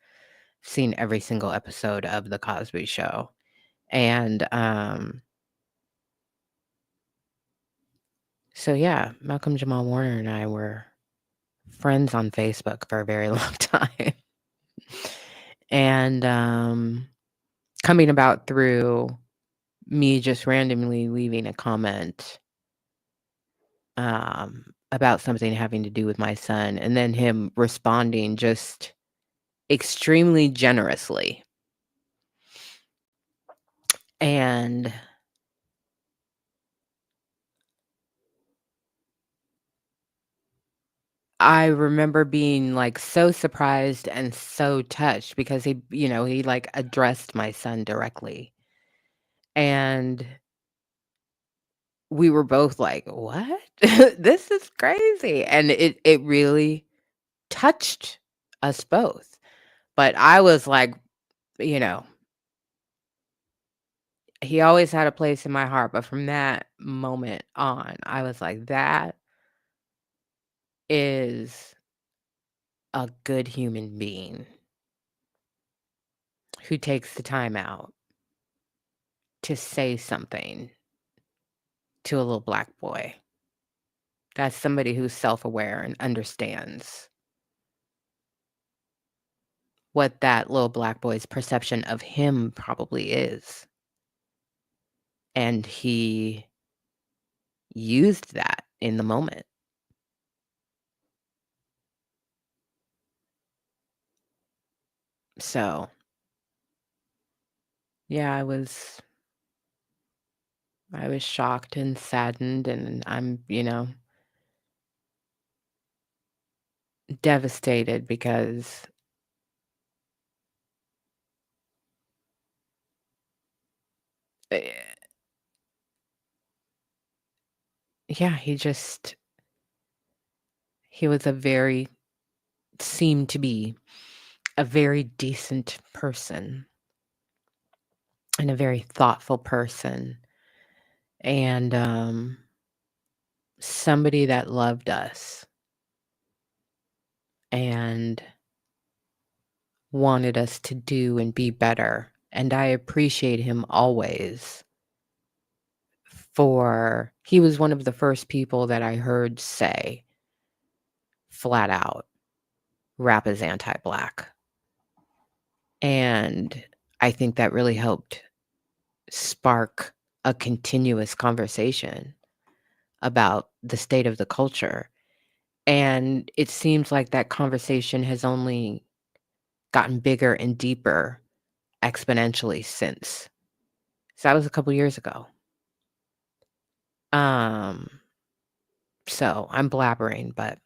S1: seen every single episode of The Cosby Show. And so yeah, Malcolm Jamal Warner and I were friends on Facebook for a very long time. And coming about through me just randomly leaving a comment about something having to do with my son, and then him responding just extremely generously. And I remember being, like, so surprised and so touched because he like, addressed my son directly. And we were both like, "What? This is crazy." And it really touched us both. But I was like, you know, he always had a place in my heart, but from that moment on, I was like, "That is a good human being who takes the time out to say something to a little black boy." That's somebody who's self-aware and understands what that little black boy's perception of him probably is. And he used that in the moment. So, yeah, I was shocked and saddened, and I'm, devastated because eh, yeah, he was a very seemed to be a very decent person and a very thoughtful person and somebody that loved us and wanted us to do and be better. And I appreciate him always for he was one of the first people that I heard say flat out, rap is anti-Black. And I think that really helped spark a continuous conversation about the state of the culture. And it seems like that conversation has only gotten bigger and deeper exponentially since. So that was a couple years ago. Um, so I'm blabbering, but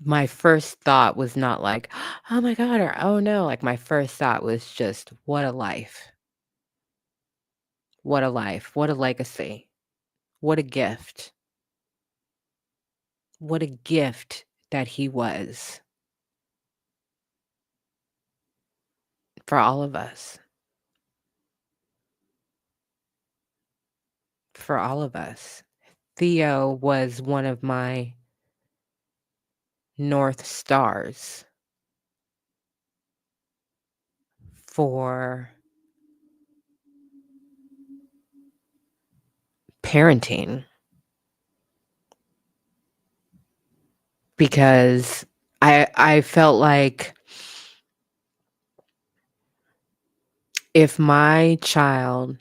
S1: my first thought was not like, oh my God, or oh no. Like my first thought was just, what a life. What a life. What a legacy. What a gift. What a gift that he was for all of us. For all of us. Theo was one of my North Stars for parenting because I felt like if my child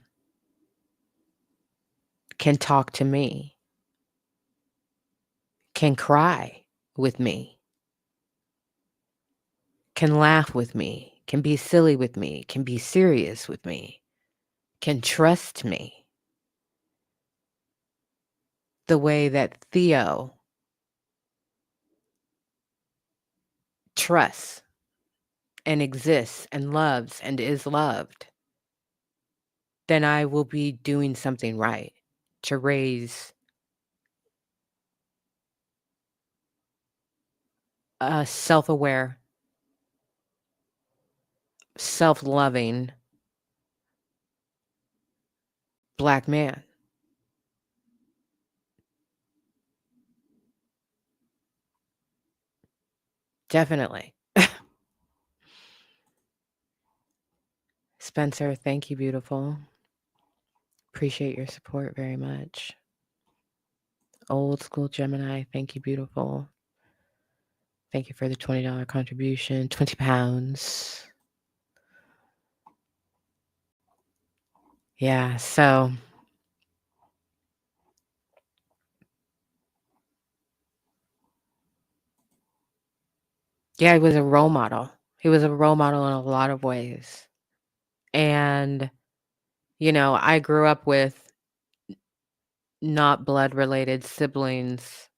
S1: can talk to me, can cry with me, can laugh with me, can be silly with me, can be serious with me, can trust me the way that Theo trusts and exists and loves and is loved, then I will be doing something right to raise a self-aware, self-loving Black man. Definitely. Spencer, thank you, beautiful. Appreciate your support very much. Old school Gemini, thank you, beautiful. Thank you for the $20 contribution, 20 pounds. Yeah, so yeah, he was a role model. He was a role model in a lot of ways. And, you know, I grew up with not blood related siblings,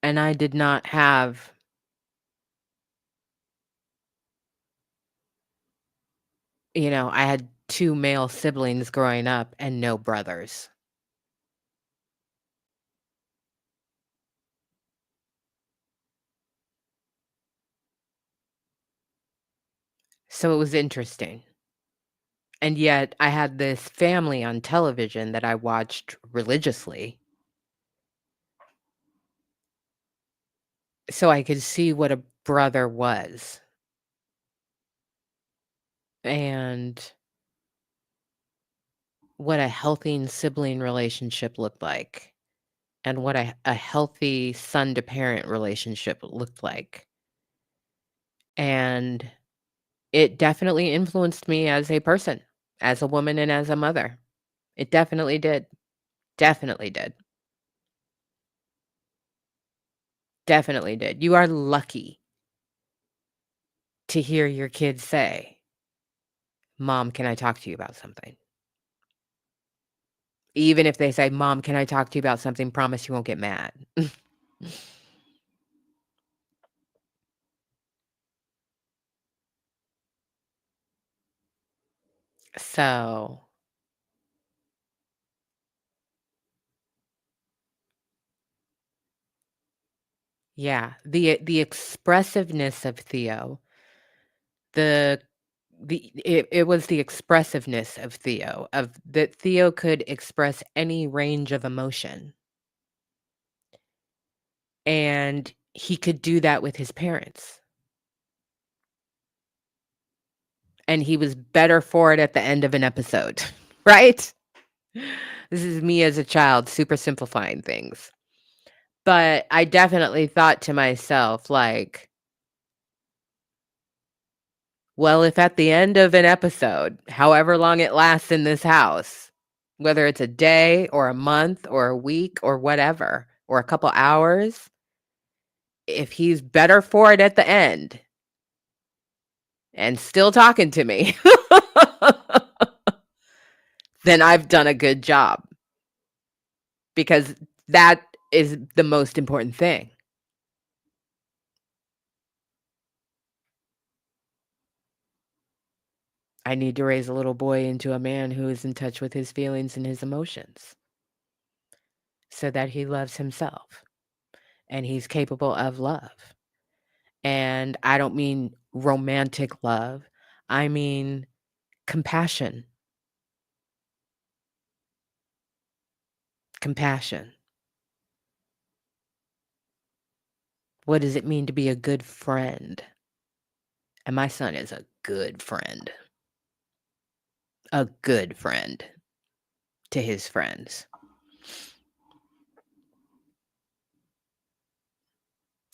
S1: and I did not have, you know, I had 2 male siblings growing up and no brothers. So it was interesting. And yet I had this family on television that I watched religiously. So I could see what a brother was. And what a healthy sibling relationship looked like. And what a healthy son to parent relationship looked like. And it definitely influenced me as a person, as a woman, and as a mother. It definitely did. Definitely did. Definitely did. You are lucky to hear your kids say, "Mom, can I talk to you about something?" Even if they say, "Mom, can I talk to you about something? Promise you won't get mad." So Yeah, the expressiveness of Theo, the it was the expressiveness of Theo, of that Theo could express any range of emotion, and he could do that with his parents, and he was better for it at the end of an episode, right? This is me as a child super simplifying things. But I definitely thought to myself, like, well, if at the end of an episode, however long it lasts in this house, whether it's a day or a month or a week or whatever, or a couple hours, if he's better for it at the end and still talking to me, then I've done a good job, because that is the most important thing. I need to raise a little boy into a man who is in touch with his feelings and his emotions so that he loves himself and he's capable of love. And I don't mean romantic love, I mean compassion. Compassion. What does it mean to be a good friend? And my son is a good friend. A good friend to his friends.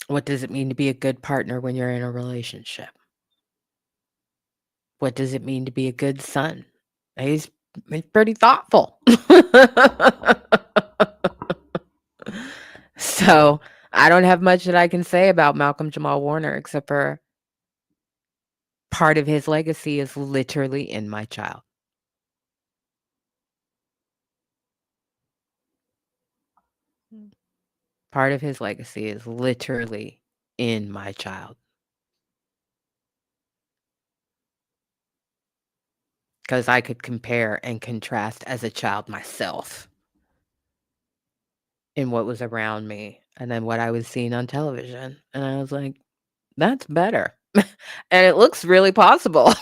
S1: What does it mean to be a good partner when you're in a relationship? What does it mean to be a good son? He's pretty thoughtful. So, I don't have much that I can say about Malcolm Jamal Warner except for part of his legacy is literally in my child. Part of his legacy is literally in my child. 'Cause I could compare and contrast as a child myself in what was around me and then what I was seeing on television, and I was like, "That's better." And it looks really possible.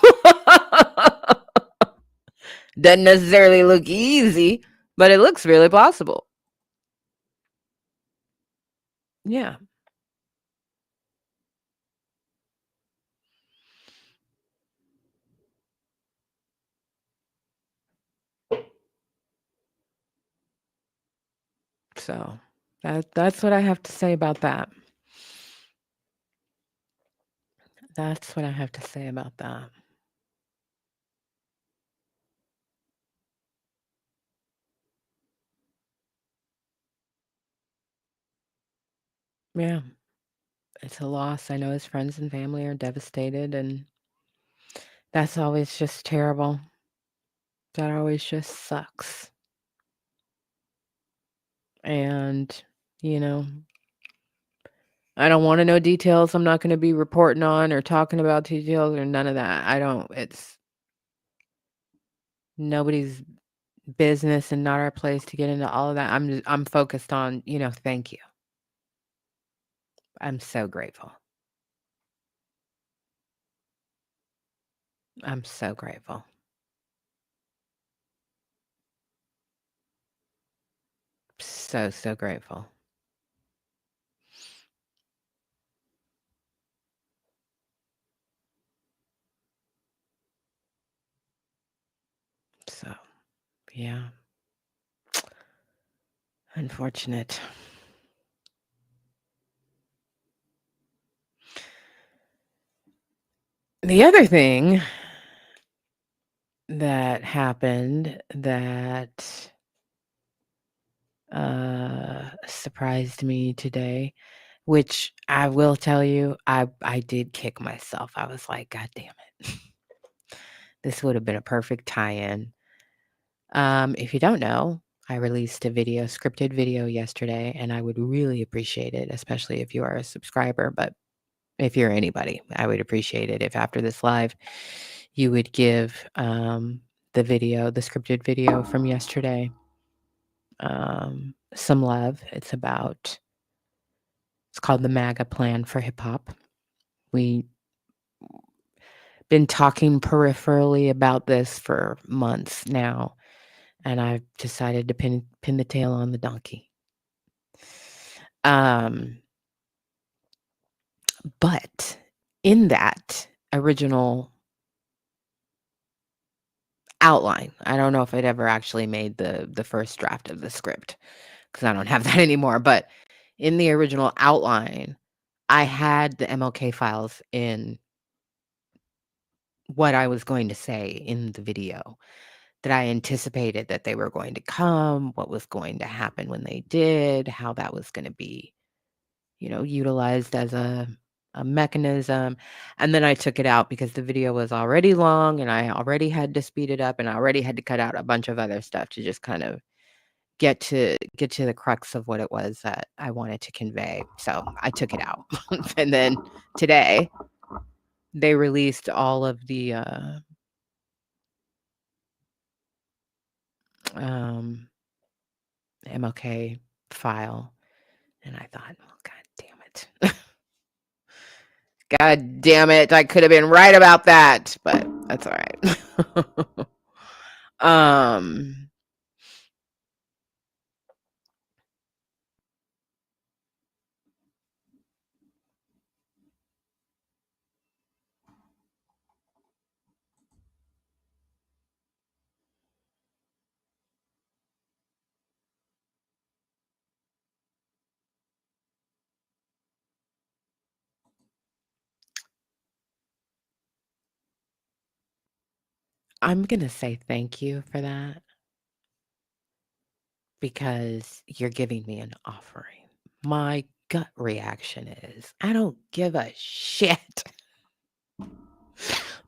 S1: Doesn't necessarily look easy, but it looks really possible. Yeah. So, that's what I have to say about that. That's what I have to say about that. Yeah. It's a loss. I know his friends and family are devastated, and that's always just terrible. That always just sucks. And, you know, I don't wanna know details. I'm not gonna be reporting on or talking about details or none of that. I don't it's nobody's business and not our place to get into all of that. I'm focused on, thank you. I'm so grateful. I'm so grateful. So, so grateful. So, yeah. Unfortunate. The other thing that happened that surprised me today, which I will tell you, I did kick myself. I was like, God damn it. This would have been a perfect tie-in. If you don't know, I released a scripted video yesterday, and I would really appreciate it, especially if you are a subscriber. But if you're anybody, I would appreciate it if after this live, you would give the scripted video from yesterday, some love. It's about It's called the MAGA Plan for Hip Hop. We been talking peripherally about this for months now, and I've decided to pin the tail on the donkey. But in that original outline, I don't know if I'd ever actually made the first draft of the script because I don't have that anymore. But in the original outline, I had the MLK files in what I was going to say in the video, that I anticipated that they were going to come, what was going to happen when they did, how that was going to be, utilized as a mechanism. And then I took it out because the video was already long and I already had to speed it up and I already had to cut out a bunch of other stuff to just kind of get to the crux of what it was that I wanted to convey. So I took it out. And then today they released all of the MLK file. And I thought, oh, God damn it. God damn it. I could have been right about that, but that's all right. I'm going to say thank you for that because you're giving me an offering. My gut reaction is I don't give a shit.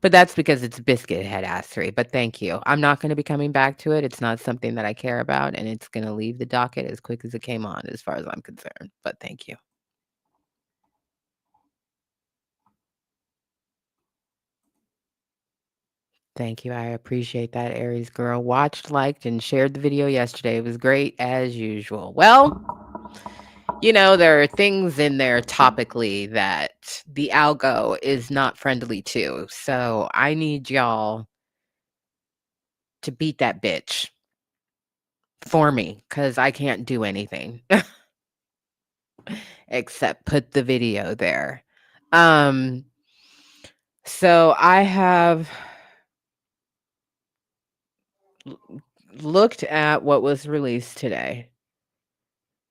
S1: But that's because it's biscuit head assery. But thank you. I'm not going to be coming back to it. It's not something that I care about, and it's going to leave the docket as quick as it came on, as far as I'm concerned. But thank you. Thank you. I appreciate that, Aries girl. Watched, liked, and shared the video yesterday. It was great as usual. Well, there are things in there topically that the algo is not friendly to. So I need y'all to beat that bitch for me because I can't do anything except put the video there. So I have looked at what was released today.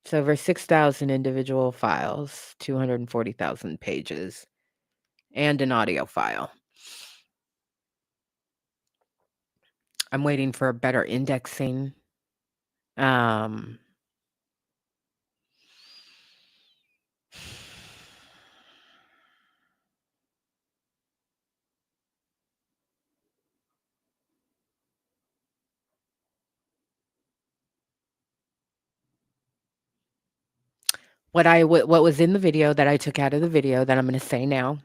S1: It's over 6,000 individual files, 240,000 pages, and an audio file. I'm waiting for better indexing. What was in the video that I took out of the video that I'm going to say now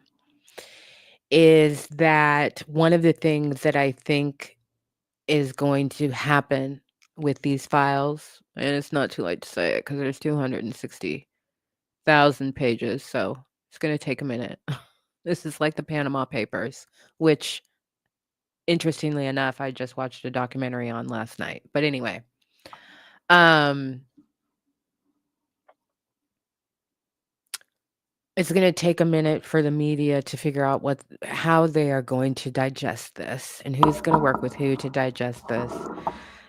S1: is that one of the things that I think is going to happen with these files, and it's not too late to say it because there's 260,000 pages, so it's going to take a minute. This is like the Panama Papers, which, interestingly enough, I just watched a documentary on last night. But anyway, it's going to take a minute for the media to figure out how they are going to digest this and who's going to work with who to digest this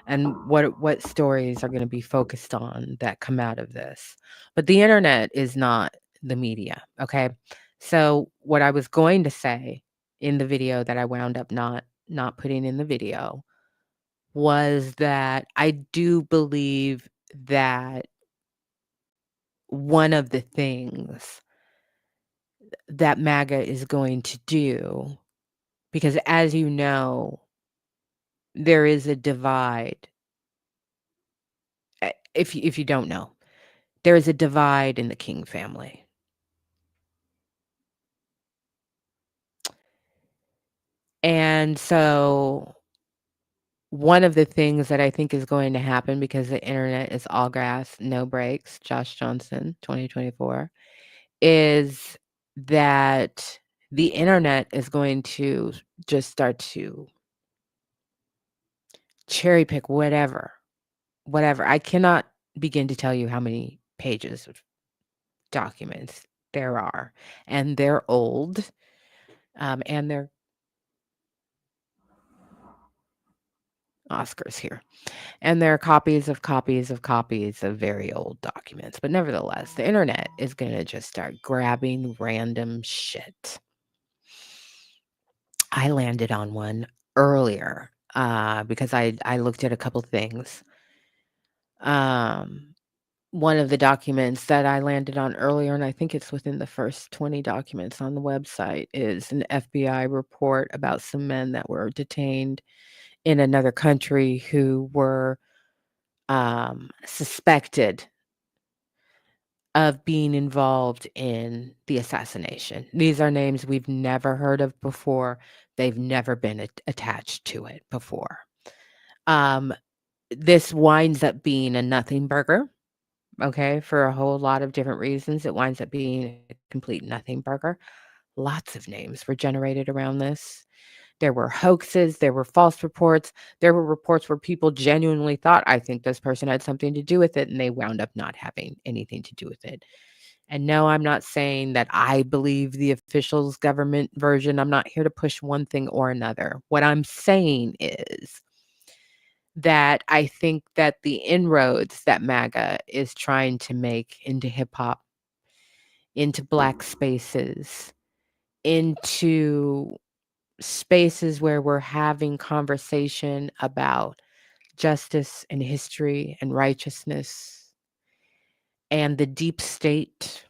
S1: and what stories are going to be focused on that come out of this. But the internet is not the media, okay? So what I was going to say in the video that I wound up not putting in the video was that I do believe that one of the things that MAGA is going to do, because as you know, there is a divide. If you don't know, there is a divide in the King family. And so one of the things that I think is going to happen, because the internet is all grass, no breaks, Josh Johnson, 2024, is that the internet is going to just start to cherry pick whatever. I cannot begin to tell you how many pages of documents there are, and they're old, and they're Oscars here. And there are copies of very old documents. But nevertheless, the internet is going to just start grabbing random shit. I landed on one earlier because I looked at a couple things. One of the documents that I landed on earlier, and I think it's within the first 20 documents on the website, is an FBI report about some men that were detained in another country who were suspected of being involved in the assassination. These are names we've never heard of before. They've never been attached to it before. This winds up being a nothing burger, okay, for a whole lot of different reasons. It winds up being a complete nothing burger. Lots of names were generated around this. There were hoaxes, there were false reports, there were reports where people genuinely thought, I think this person had something to do with it, and they wound up not having anything to do with it. And no, I'm not saying that I believe the officials' government version. I'm not here to push one thing or another. What I'm saying is that I think that the inroads that MAGA is trying to make into hip hop, into Black spaces, into spaces where we're having conversation about justice and history and righteousness and the deep state,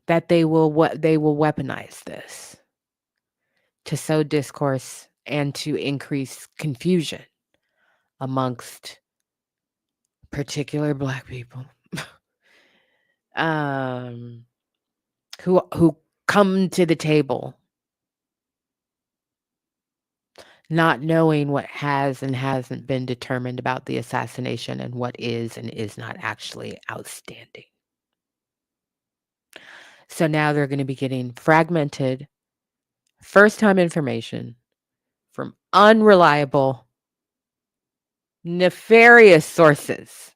S1: that they will weaponize this to sow discourse and to increase confusion amongst particular Black people who come to the table not knowing what has and hasn't been determined about the assassination and what is and is not actually outstanding. So now they're going to be getting fragmented, first-time information from unreliable, nefarious sources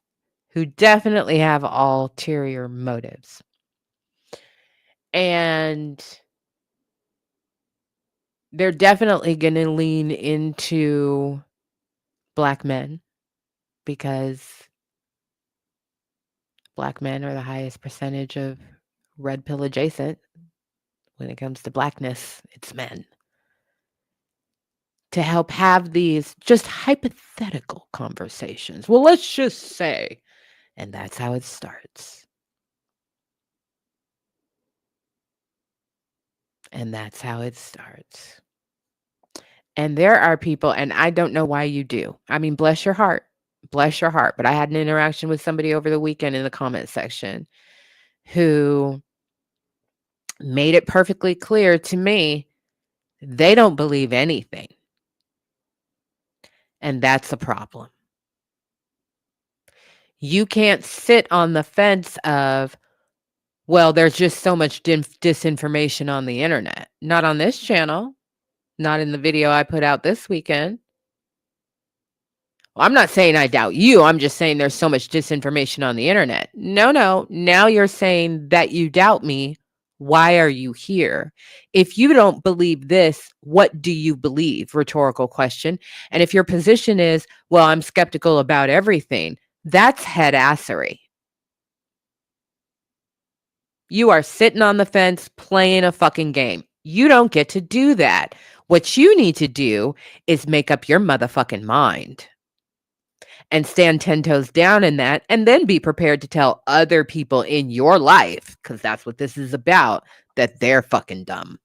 S1: who definitely have ulterior motives. And they're definitely going to lean into Black men because Black men are the highest percentage of red pill adjacent. When it comes to Blackness, it's men. To help have these just hypothetical conversations. Well, let's just say, and that's how it starts. And that's how it starts. And there are people, and I don't know why you do. I mean, bless your heart. Bless your heart. But I had an interaction with somebody over the weekend in the comment section who made it perfectly clear to me they don't believe anything. And that's a problem. You can't sit on the fence of, well, there's just so much disinformation on the internet. Not on this channel. Not in the video I put out this weekend. Well, I'm not saying I doubt you. I'm just saying there's so much disinformation on the internet. No. Now you're saying that you doubt me. Why are you here? If you don't believe this, what do you believe? Rhetorical question. And if your position is, well, I'm skeptical about everything, that's headassery. You are sitting on the fence playing a fucking game. You don't get to do that. What you need to do is make up your motherfucking mind and stand 10 toes down in that, and then be prepared to tell other people in your life, because that's what this is about, that they're fucking dumb.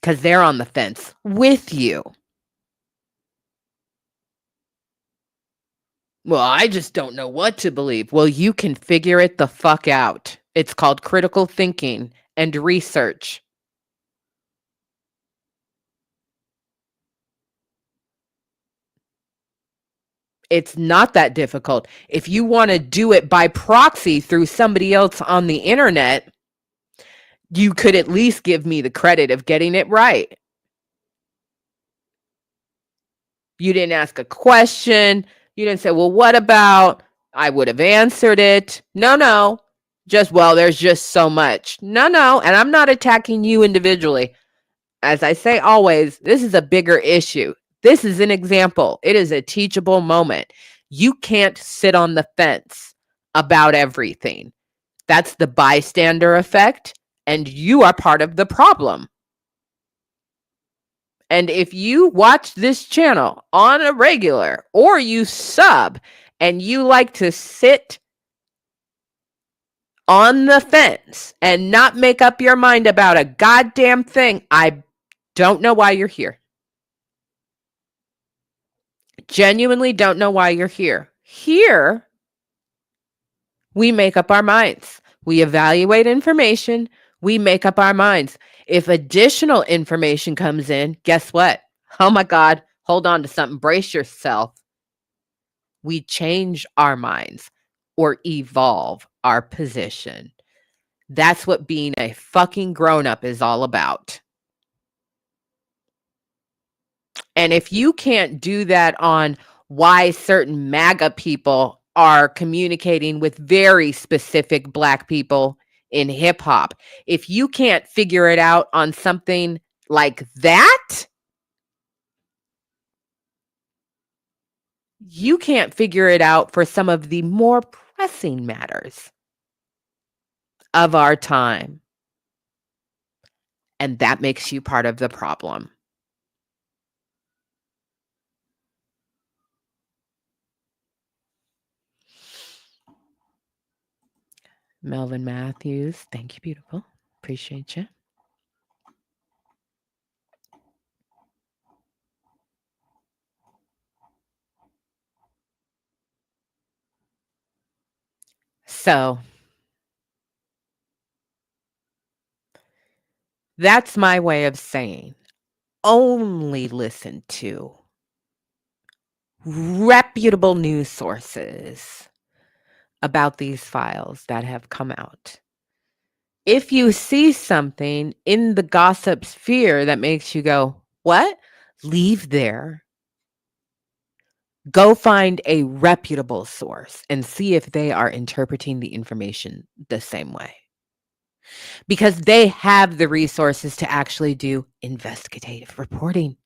S1: Because they're on the fence with you. Well, I just don't know what to believe. Well, you can figure it the fuck out. It's called critical thinking and research. It's not that difficult. If you want to do it by proxy through somebody else on the internet, you could at least give me the credit of getting it right. You didn't ask a question. You didn't say, well, what about? I would have answered it. No. Just, well, there's just so much. No. And I'm not attacking you individually. As I say always, this is a bigger issue. This is an example. It is a teachable moment. You can't sit on the fence about everything. That's the bystander effect, and you are part of the problem. And if you watch this channel on a regular or you sub and you like to sit on the fence and not make up your mind about a goddamn thing, I don't know why you're here. Genuinely don't know why you're here. Here, we make up our minds. We evaluate information. We make up our minds. If additional information comes in, guess what? Oh my God, hold on to something. Brace yourself. We change our minds or evolve our position. That's what being a fucking grown-up is all about. And if you can't do that on why certain MAGA people are communicating with very specific Black people in hip hop, if you can't figure it out on something like that, you can't figure it out for some of the more pressing matters of our time. And that makes you part of the problem. Melvin Matthews, thank you, beautiful. Appreciate you. So that's my way of saying only listen to reputable news sources about these files that have come out. If you see something in the gossip sphere that makes you go, what? Leave there. Go find a reputable source and see if they are interpreting the information the same way. Because they have the resources to actually do investigative reporting.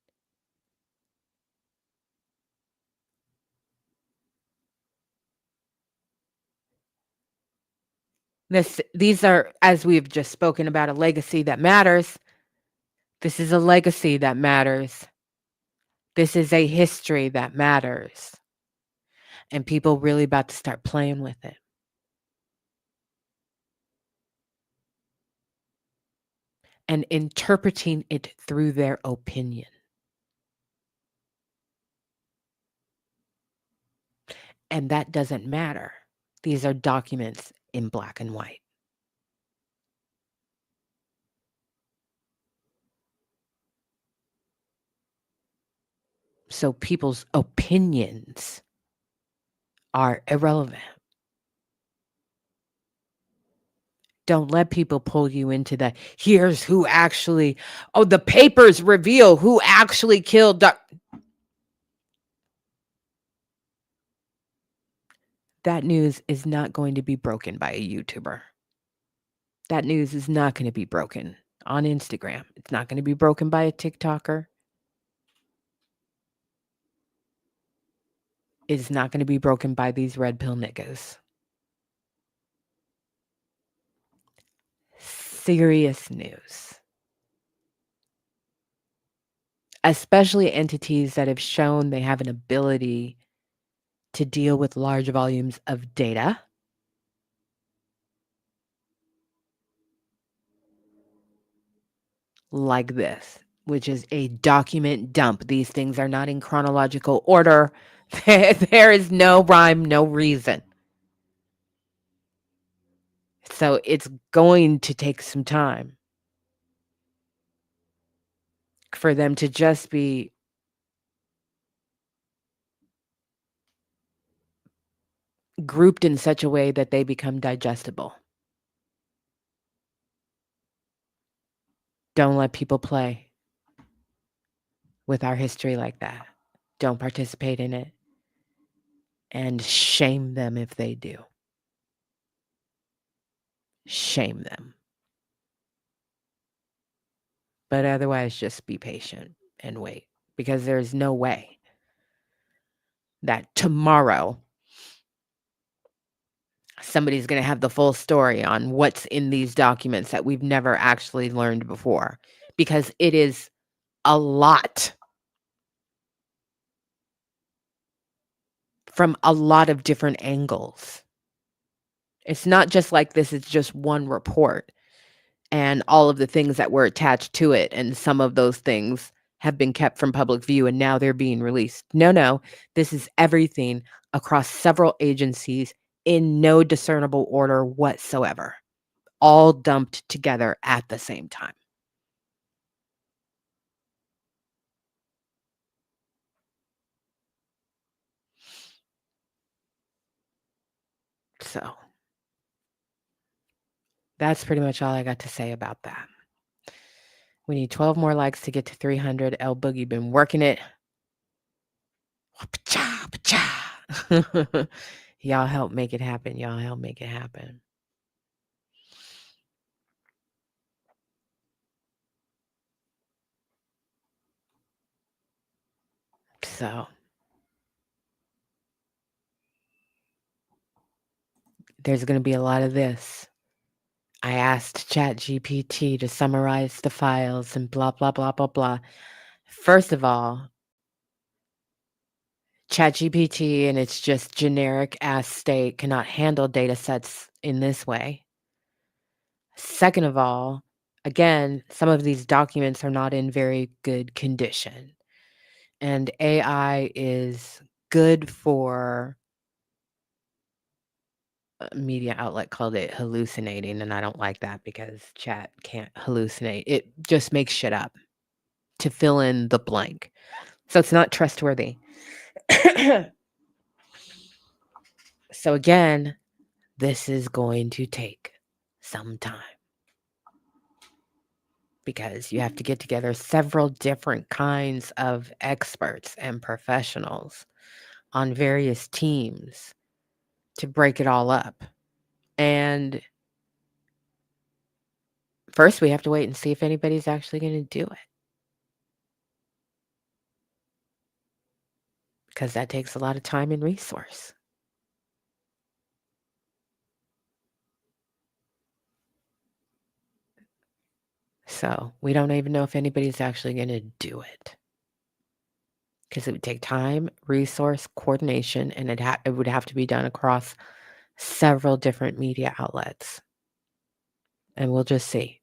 S1: These are, as we've just spoken about, a legacy that matters. This is a legacy that matters. This is a history that matters. And people really about to start playing with it. And interpreting it through their opinion. And that doesn't matter. These are documents in black and white. So people's opinions are irrelevant. Don't let people pull you into that. Here's who actually, the papers reveal who actually killed That news is not going to be broken by a YouTuber. That news is not going to be broken on Instagram. It's not going to be broken by a TikToker. It's not going to be broken by these red pill niggas. Serious news. Especially entities that have shown they have an ability to deal with large volumes of data. Like this, which is a document dump. These things are not in chronological order. There is no rhyme, no reason. So it's going to take some time for them to just be grouped in such a way that they become digestible. Don't let people play with our history like that. Don't participate in it. And shame them if they do. Shame them. But otherwise, just be patient and wait, because there's no way that tomorrow somebody's going to have the full story on what's in these documents that we've never actually learned before, because it is a lot from a lot of different angles. It's not just like this is just one report and all of the things that were attached to it, and some of those things have been kept from public view and now they're being released. No, this is everything across several agencies in no discernible order whatsoever, all dumped together at the same time. So that's pretty much all I got to say about that. We need 12 more likes to get to 300. L Boogie been working it. Y'all help make it happen. Y'all help make it happen. So there's going to be a lot of this. I asked ChatGPT to summarize the files and blah, blah, blah, blah, blah. First of all, ChatGPT in its just generic ass state cannot handle data sets in this way. Second of all, again, some of these documents are not in very good condition. And AI is good for a media outlet called it hallucinating, and I don't like that because chat can't hallucinate. It just makes shit up to fill in the blank. So it's not trustworthy. So again, this is going to take some time because you have to get together several different kinds of experts and professionals on various teams to break it all up. And first, we have to wait and see if anybody's actually going to do it, because that takes a lot of time and resource. So we don't even know if anybody's actually going to do it, because it would take time, resource, coordination, and it would have to be done across several different media outlets. And we'll just see.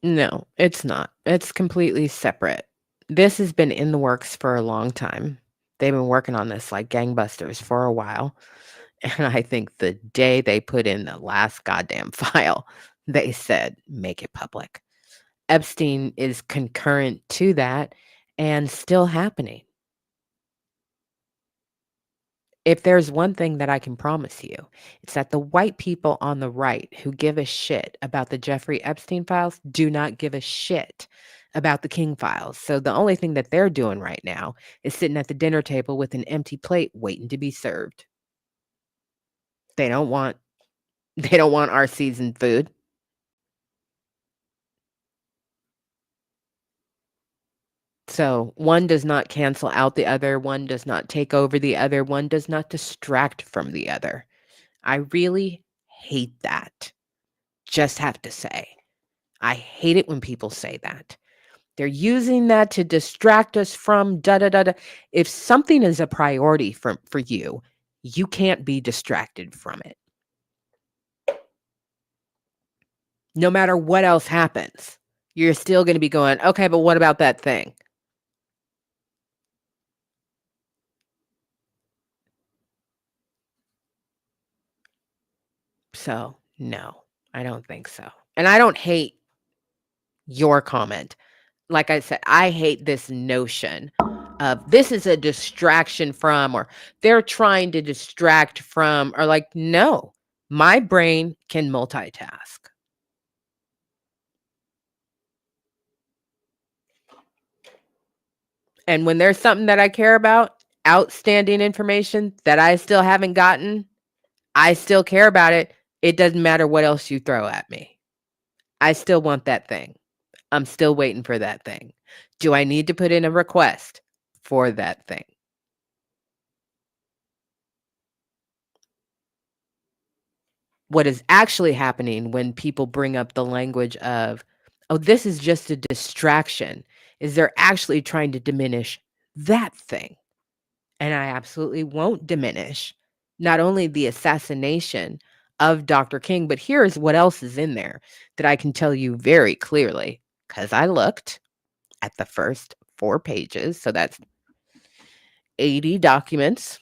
S1: No, it's not. It's completely separate. This has been in the works for a long time. They've been working on this like gangbusters for a while. And I think the day they put in the last goddamn file, they said, make it public. Epstein is concurrent to that and still happening. If there's one thing that I can promise you, it's that the white people on the right who give a shit about the Jeffrey Epstein files do not give a shit about the King files. So the only thing that they're doing right now is sitting at the dinner table with an empty plate waiting to be served. They don't want our seasoned food. So one does not cancel out the other, one does not take over the other, one does not distract from the other. I really hate that. Just have to say. I hate it when people say that. They're using that to distract us from da da da da. If something is a priority for you, you can't be distracted from it. No matter what else happens, you're still going to be going, okay, but what about that thing? So, no. I don't think so. And I don't hate your comment. Like I said, I hate this notion of this is a distraction from, or they're trying to distract from, or like, no, my brain can multitask. And when there's something that I care about, outstanding information that I still haven't gotten, I still care about it. It doesn't matter what else you throw at me. I still want that thing. I'm still waiting for that thing. Do I need to put in a request for that thing? What is actually happening when people bring up the language of, oh, this is just a distraction, is they're actually trying to diminish that thing. And I absolutely won't diminish not only the assassination of Dr. King, but here's what else is in there that I can tell you very clearly, because I looked at the first 4 pages. So that's 80 documents.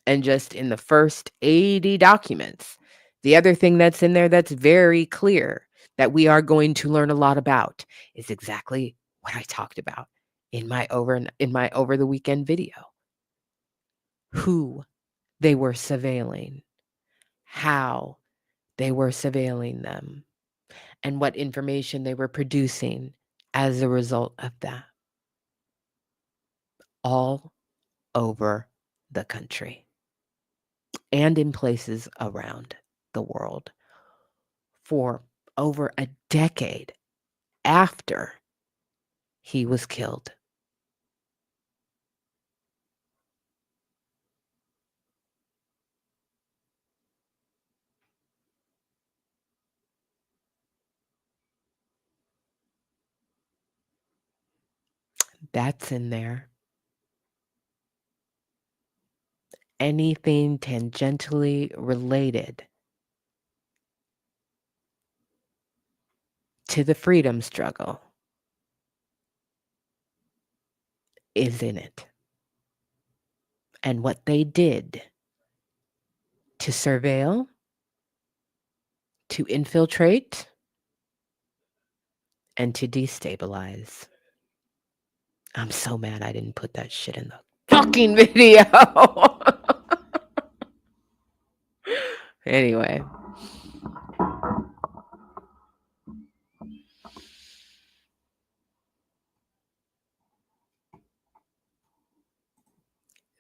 S1: And just in the first 80 documents, the other thing that's in there that's very clear that we are going to learn a lot about is exactly what I talked about in my over the weekend video. Who they were surveilling, how they were surveilling them, and what information they were producing as a result of that. All over the country and in places around the world for over a decade after he was killed. That's in there. Anything tangentially related to the freedom struggle is in it. And what they did to surveil, to infiltrate, and to destabilize. I'm so mad I didn't put that shit in the fucking video. Anyway.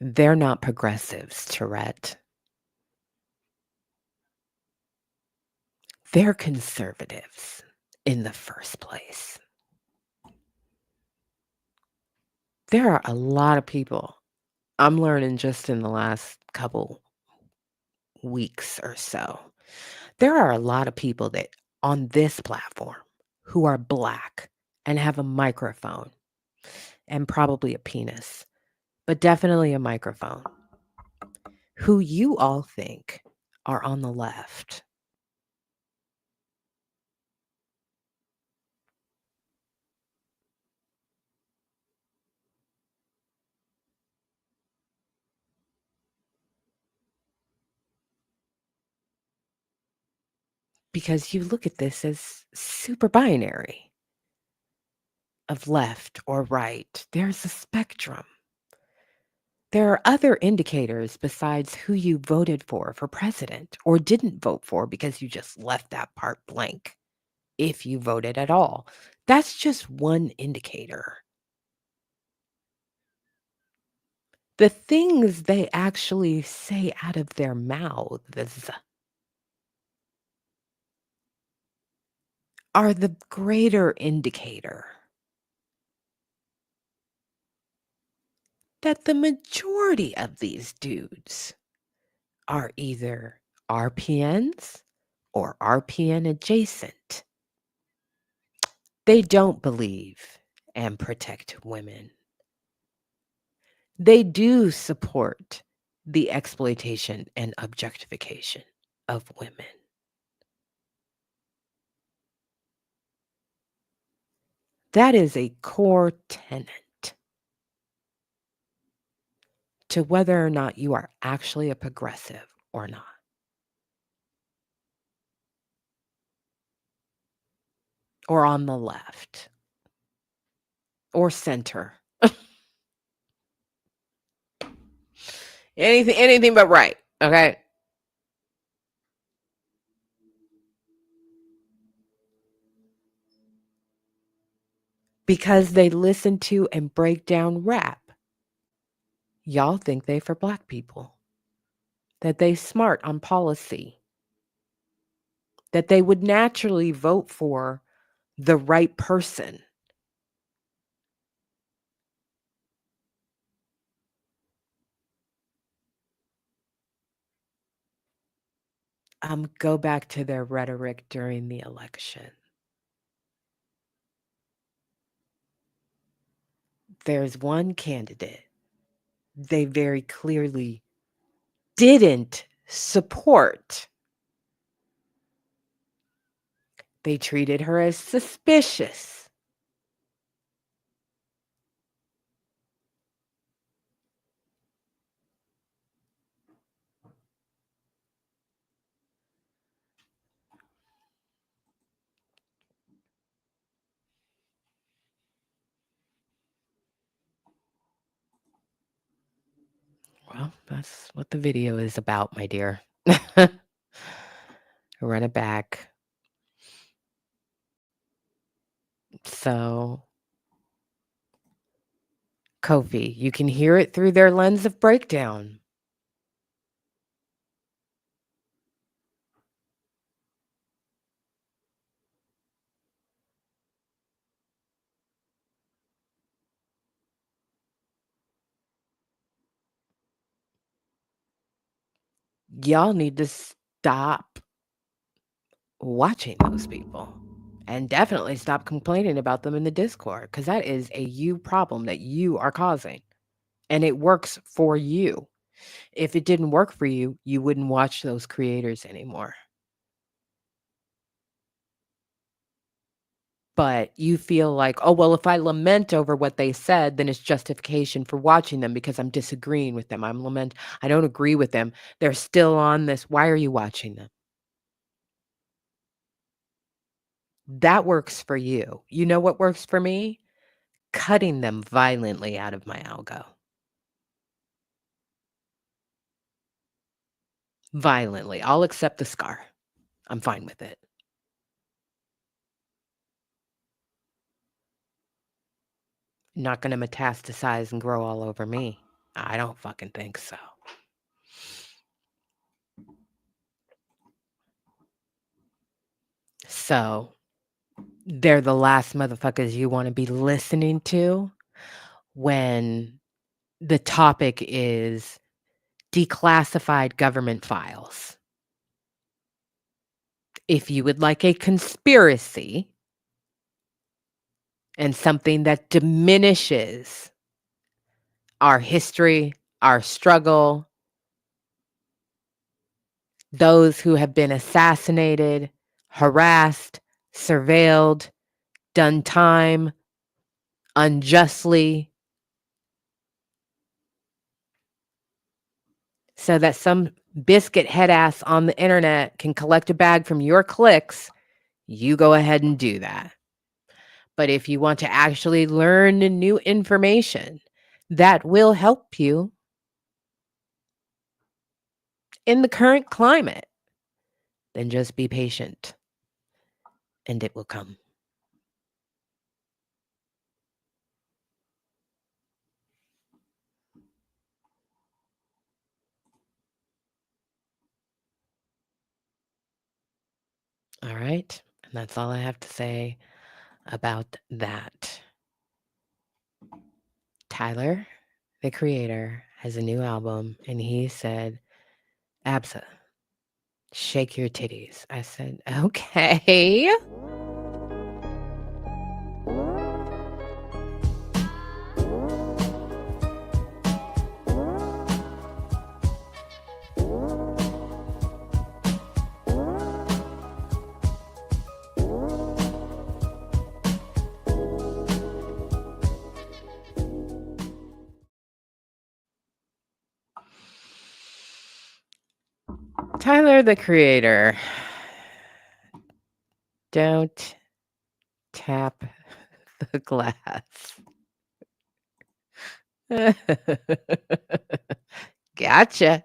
S1: They're not progressives, Tourette. They're conservatives in the first place. There are a lot of people, I'm learning just in the last couple weeks or so, there are a lot of people that on this platform who are Black and have a microphone and probably a penis, but definitely a microphone, who you all think are on the left. Because you look at this as super binary of left or right. There's a spectrum. There are other indicators besides who you voted for president or didn't vote for because you just left that part blank, if you voted at all. That's just one indicator. The things they actually say out of their mouths are the greater indicator that the majority of these dudes are either RPNs or RPN adjacent. They don't believe and protect women. They do support the exploitation and objectification of women. That is a core tenet to whether or not you are actually a progressive or not. or on the left or center. Anything but right, okay? Because they listen to and break down rap. Y'all think they for black people. That they smart on policy. That they would naturally vote for the right person. Go back to their rhetoric during the election. There's one candidate they very clearly didn't support. They treated her as suspicious. Well, that's what the video is about, my dear. Run it back. So, Kofi, you can hear it through their lens of breakdown. Y'all need to stop watching those people and definitely stop complaining about them in the Discord because that is a you problem that you are causing and it works for you. If it didn't work for you, you wouldn't watch those creators anymore. But you feel like, oh, well, if I lament over what they said, then it's justification for watching them because I'm disagreeing with them. I don't agree with them. They're still on this. Why are you watching them? That works for you. You know what works for me? Cutting them violently out of my algo. Violently. I'll accept the scar. I'm fine with it. Not gonna metastasize and grow all over me. I don't fucking think so. So, they're the last motherfuckers you wanna be listening to when the topic is declassified government files. If you would like a conspiracy and something that diminishes our history, our struggle, those who have been assassinated, harassed, surveilled, done time unjustly, so that some biscuit head ass on the internet can collect a bag from your clicks, you go ahead and do that. But if you want to actually learn new information that will help you in the current climate, then just be patient and it will come. All right. And that's all I have to say about that. Tyler, the creator, has a new album and he said, Absa, shake your titties. I said, okay. Tyler, the creator, don't tap the glass. Gotcha.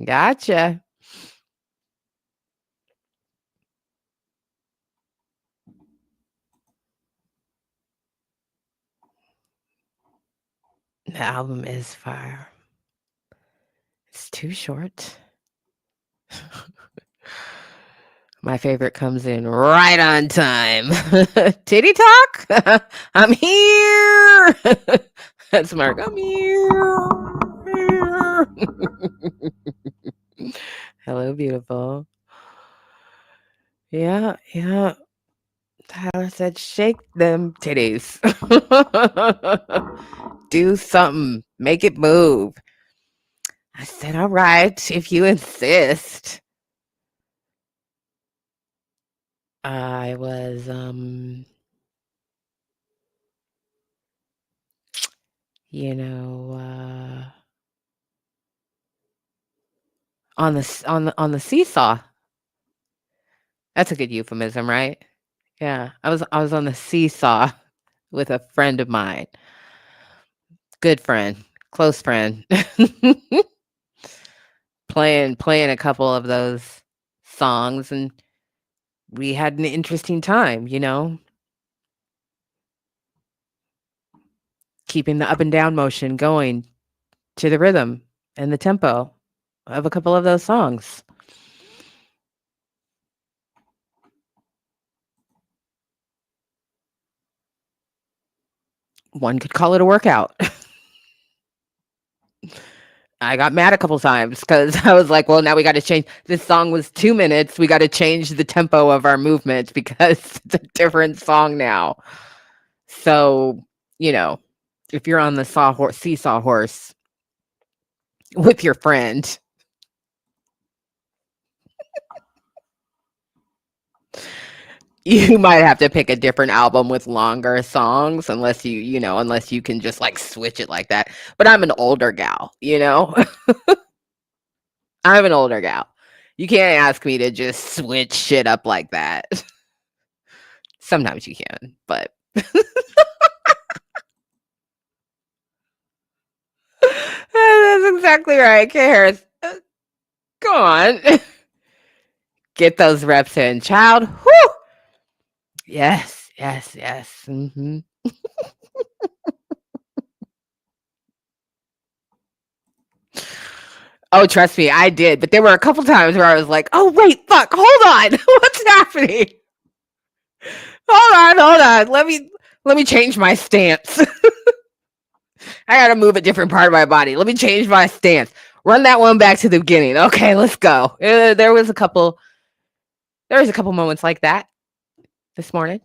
S1: Gotcha. The album is fire. It's too short. My favorite comes in right on time. Titty talk? I'm here. That's Mark. I'm here. Hello, beautiful. Yeah, yeah. Tyler said, shake them titties. Do something. Make it move. I said, all right, if you insist. I was, you know, on the seesaw. That's a good euphemism, right? Yeah, I was on the seesaw with a friend of mine. Good friend, close friend. playing a couple of those songs, and we had an interesting time, keeping the up and down motion going to the rhythm and the tempo of a couple of those songs. One could call it a workout. I got mad a couple times because I was like, well, now we got to change. This song was 2 minutes. We got to change the tempo of our movement because it's a different song now. So, if you're on the seesaw horse with your friend, you might have to pick a different album with longer songs unless unless you can just like switch it like that. But I'm an older gal, I'm an older gal. You can't ask me to just switch shit up like that. Sometimes you can, but that's exactly right. K Harris, go on. Get those reps in, child. Whew. Yes, yes, yes. Mm-hmm. Oh, trust me, I did. But there were a couple times where I was like, oh, wait, fuck, hold on. What's happening? Hold on. Let me change my stance. I gotta move a different part of my body. Let me change my stance. Run that one back to the beginning. Okay, let's go. There was a couple moments like that this morning,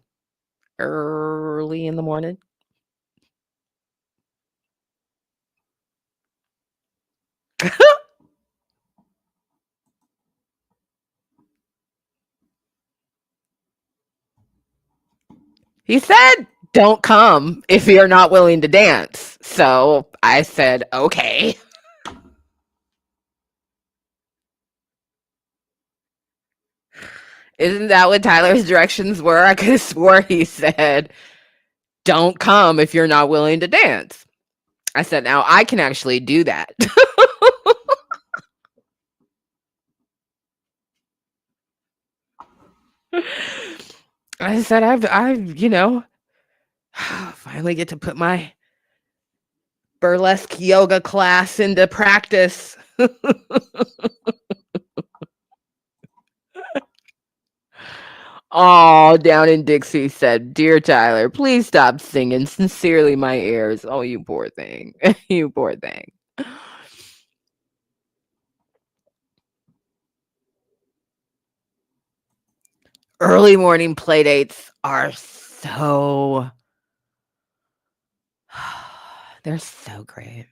S1: early in the morning. He said, don't come if you're not willing to dance. So I said, okay. Isn't that what Tyler's directions were? I could have swore he said, don't come if you're not willing to dance. I said, now I can actually do that. I said, I've, finally get to put my burlesque yoga class into practice. Oh, down in Dixie said, dear Tyler, please stop singing. Sincerely, my ears. Oh, you poor thing. You poor thing. Early morning play dates are so they're so great.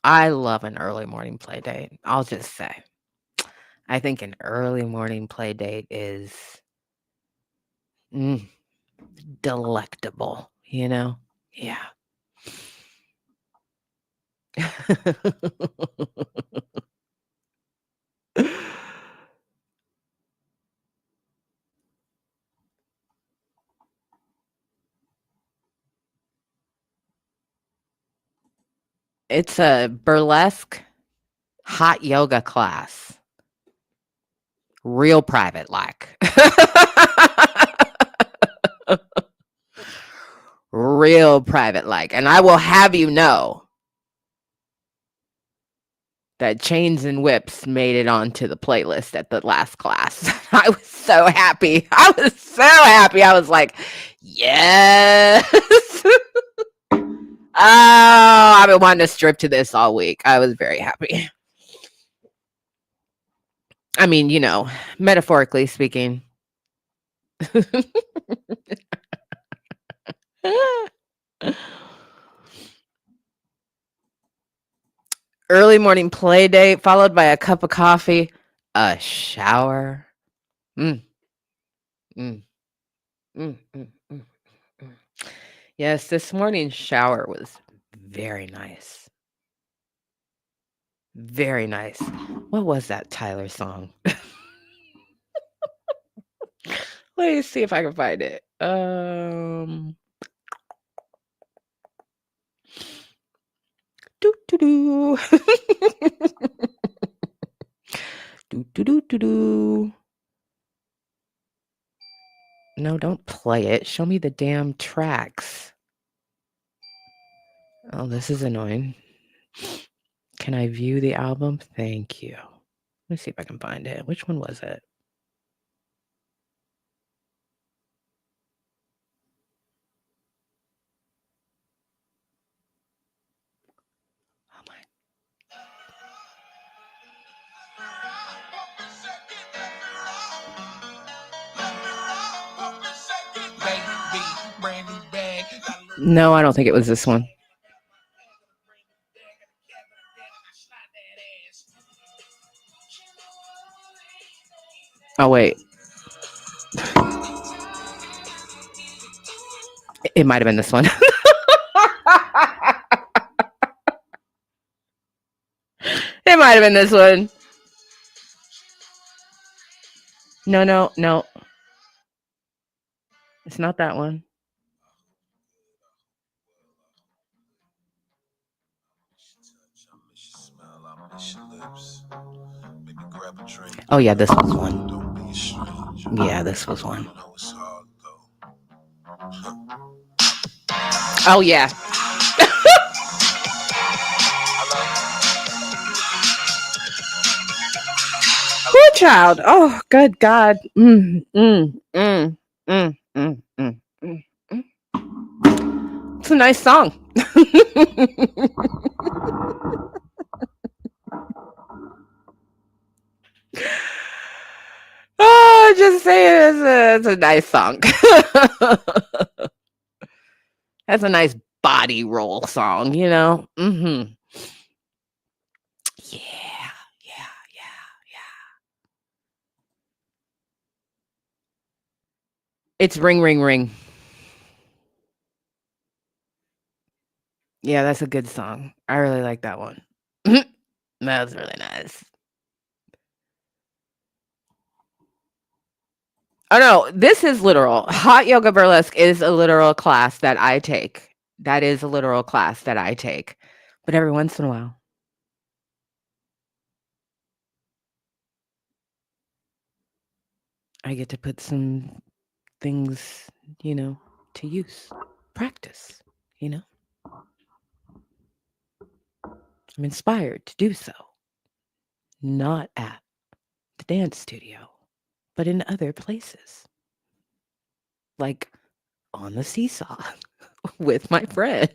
S1: I love an early morning play date. I'll just say. I think an early morning play date is delectable, Yeah. It's a burlesque hot yoga class. Real private like. Real private like. And I will have you know that Chains and Whips made it onto the playlist at the last class. I was so happy. I was like, yes. Oh, I've been wanting to strip to this all week. I was very happy. I mean, you know, metaphorically speaking. Early morning play date followed by a cup of coffee, a shower. Mm. Mm. Mm, mm, mm, mm. Yes, this morning's shower was very nice. Very nice. What was that Tyler song? Let me see if I can find it. Do do do. Do do do do do. No, don't play it. Show me the damn tracks. Oh, this is annoying. Can I view the album? Thank you. Let me see if I can find it. Which one was it? Oh my. No, I don't think it was this one. Oh, wait. It might have been this one. It might have been this one. No. It's not that one. Oh, yeah, this was one. Yeah, this was one. Oh, yeah. Poor child. Oh, good God. It's a nice song. Oh, just say it's a nice song. That's a nice body roll song, you know? Mm-hmm. Yeah. It's Ring, Ring, Ring. Yeah, that's a good song. I really like that one. That's really nice. Oh, no, this is literal. Hot yoga burlesque is a literal class that I take. That is a literal class that I take. But every once in a while, I get to put some things, you know, to use. Practice, you know? I'm inspired to do so. Not at the dance studio, but in other places. Like on the seesaw with my friend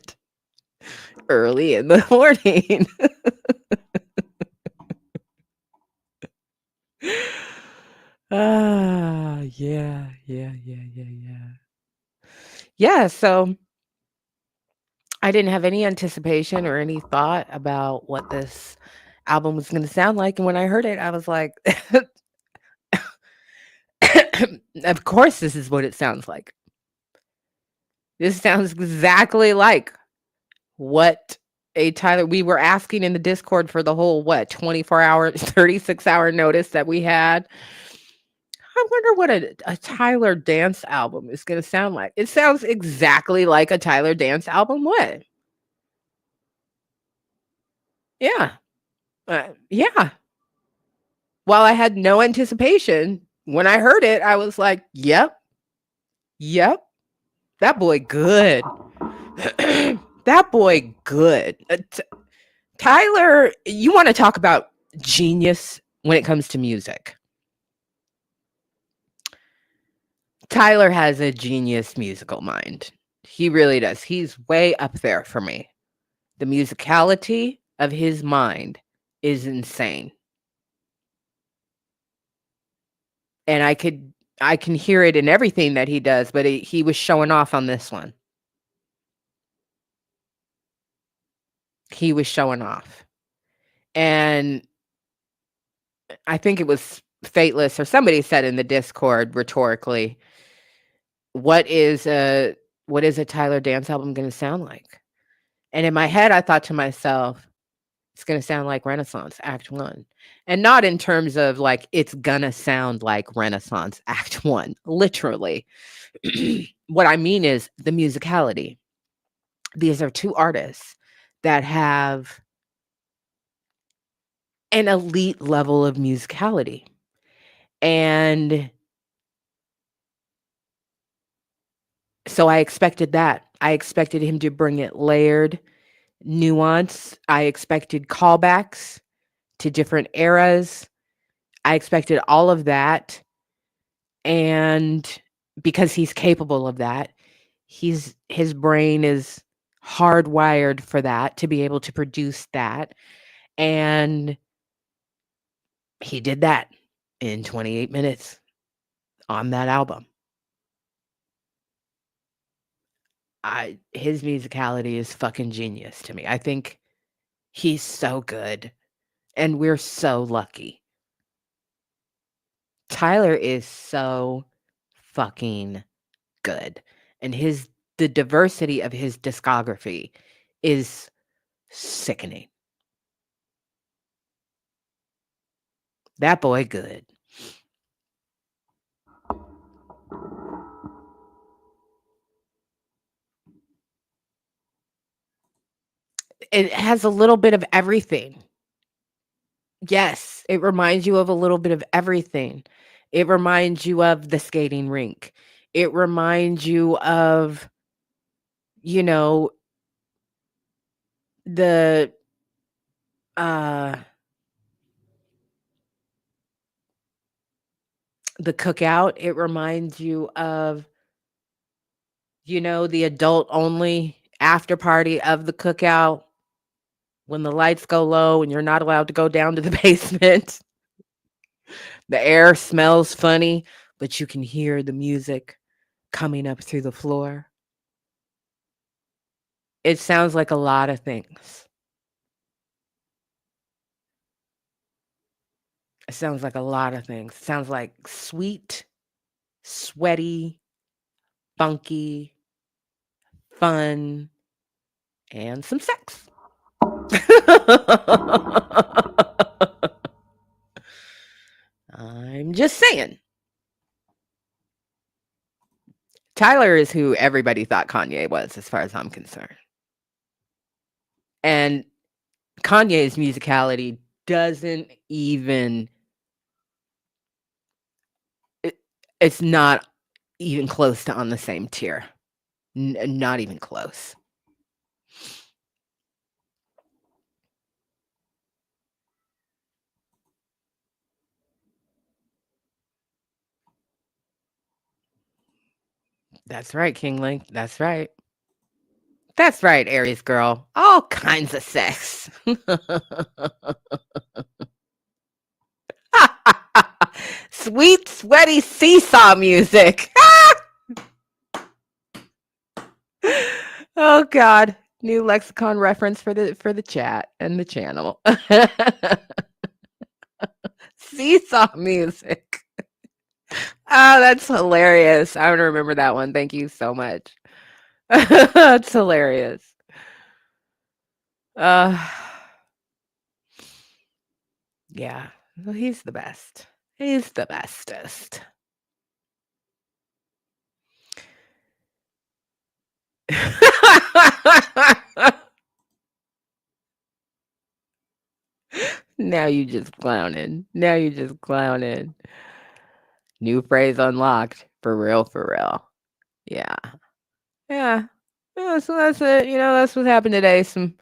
S1: early in the morning. Yeah. Yeah, so I didn't have any anticipation or any thought about what this album was going to sound like. And when I heard it, I was like, of course, this is what it sounds like. This sounds exactly like what a Tyler, we were asking in the Discord for the whole, 24 hour, 36 hour notice that we had. I wonder what a Tyler dance album is going to sound like. It sounds exactly like a Tyler dance album would. Yeah. Yeah. While I had no anticipation, when I heard it, I was like, yep, yep, that boy good. That boy good. Tyler, you want to talk about genius when it comes to music. Tyler has a genius musical mind. He really does. He's way up there for me. The musicality of his mind is insane. And I can hear it in everything that he does, but he was showing off on this one. He was showing off. And I think it was Fateless or somebody said in the Discord rhetorically, what is a Tyler dance album going to sound like? And in my head, I thought to myself, it's going to sound like Renaissance Act 1. And not in terms of like, it's going to sound like Renaissance Act 1, literally. What I mean is the musicality. These are two artists that have an elite level of musicality. And so I expected that. I expected him to bring it layered, nuance. I expected callbacks to different eras. I expected all of that. And because he's capable of that, his brain is hardwired for that, to be able to produce that. And he did that in 28 minutes on that album. His musicality is fucking genius to me. I think he's so good, and we're so lucky. Tyler is so fucking good, and the diversity of his discography is sickening. That boy good. It has a little bit of everything. Yes, it reminds you of a little bit of everything. It reminds you of the skating rink. It reminds you of, you know, the uh the cookout. It reminds you of, the adult only after party of the cookout when the lights go low and you're not allowed to go down to the basement. The air smells funny, but you can hear the music coming up through the floor. It sounds like a lot of things. It sounds like a lot of things. It sounds like sweet, sweaty, funky, fun, and some sex. I'm just saying. Tyler is who everybody thought Kanye was, as far as I'm concerned. And Kanye's musicality doesn't even, it's not even close to on the same tier. Not even close. That's right, Kingling. That's right. That's right, Aries girl. All kinds of sex. Sweet, sweaty seesaw music. Oh God. New lexicon reference for the chat and the channel. Seesaw music. Oh, that's hilarious. I'm gonna remember that one. Thank you so much. That's hilarious. Yeah. Well, he's the best. He's the bestest. Now you just clowning. Now you just clowning. New phrase unlocked. For real, for real. Yeah. Yeah. Yeah, so that's it. That's what happened today. Some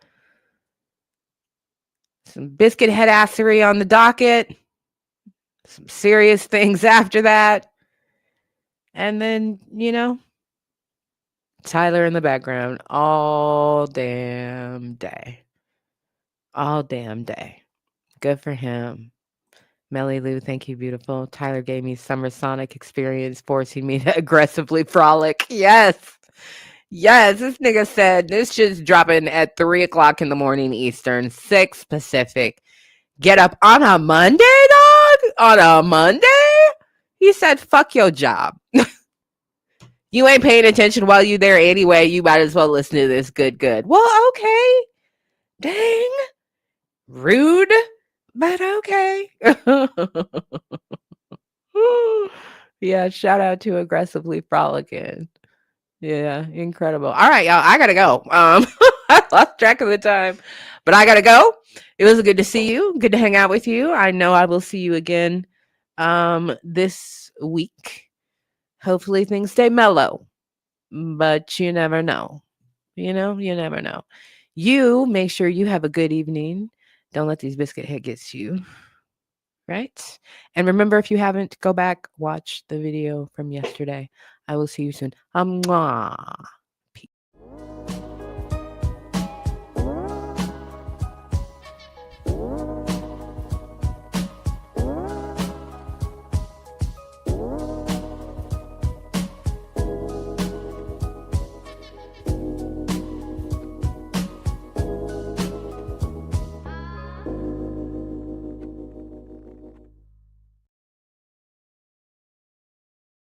S1: biscuit headassery on the docket. Some serious things after that. And then, Tyler in the background all damn day. All damn day. Good for him. Melly Lou, thank you, beautiful. Tyler gave me summer Sonic experience, forcing me to aggressively frolic. Yes. Yes, this nigga said this shit's dropping at 3 o'clock in the morning Eastern, 6 Pacific. Get up on a Monday, dog? On a Monday? He said, fuck your job. You ain't paying attention while you there anyway. You might as well listen to this. Good. Well, okay. Dang. Rude, but okay. Yeah, shout out to aggressively frolicking. Yeah, incredible. All right, y'all. I gotta go. I lost track of the time, but I gotta go. It was good to see you. Good to hang out with you. I know I will see you again this week. Hopefully things stay mellow, but you never know. You never know. You make sure you have a good evening. Don't let these biscuit head get to you. Right? And remember, if you haven't, go back, watch the video from yesterday. I will see you soon. Mwah.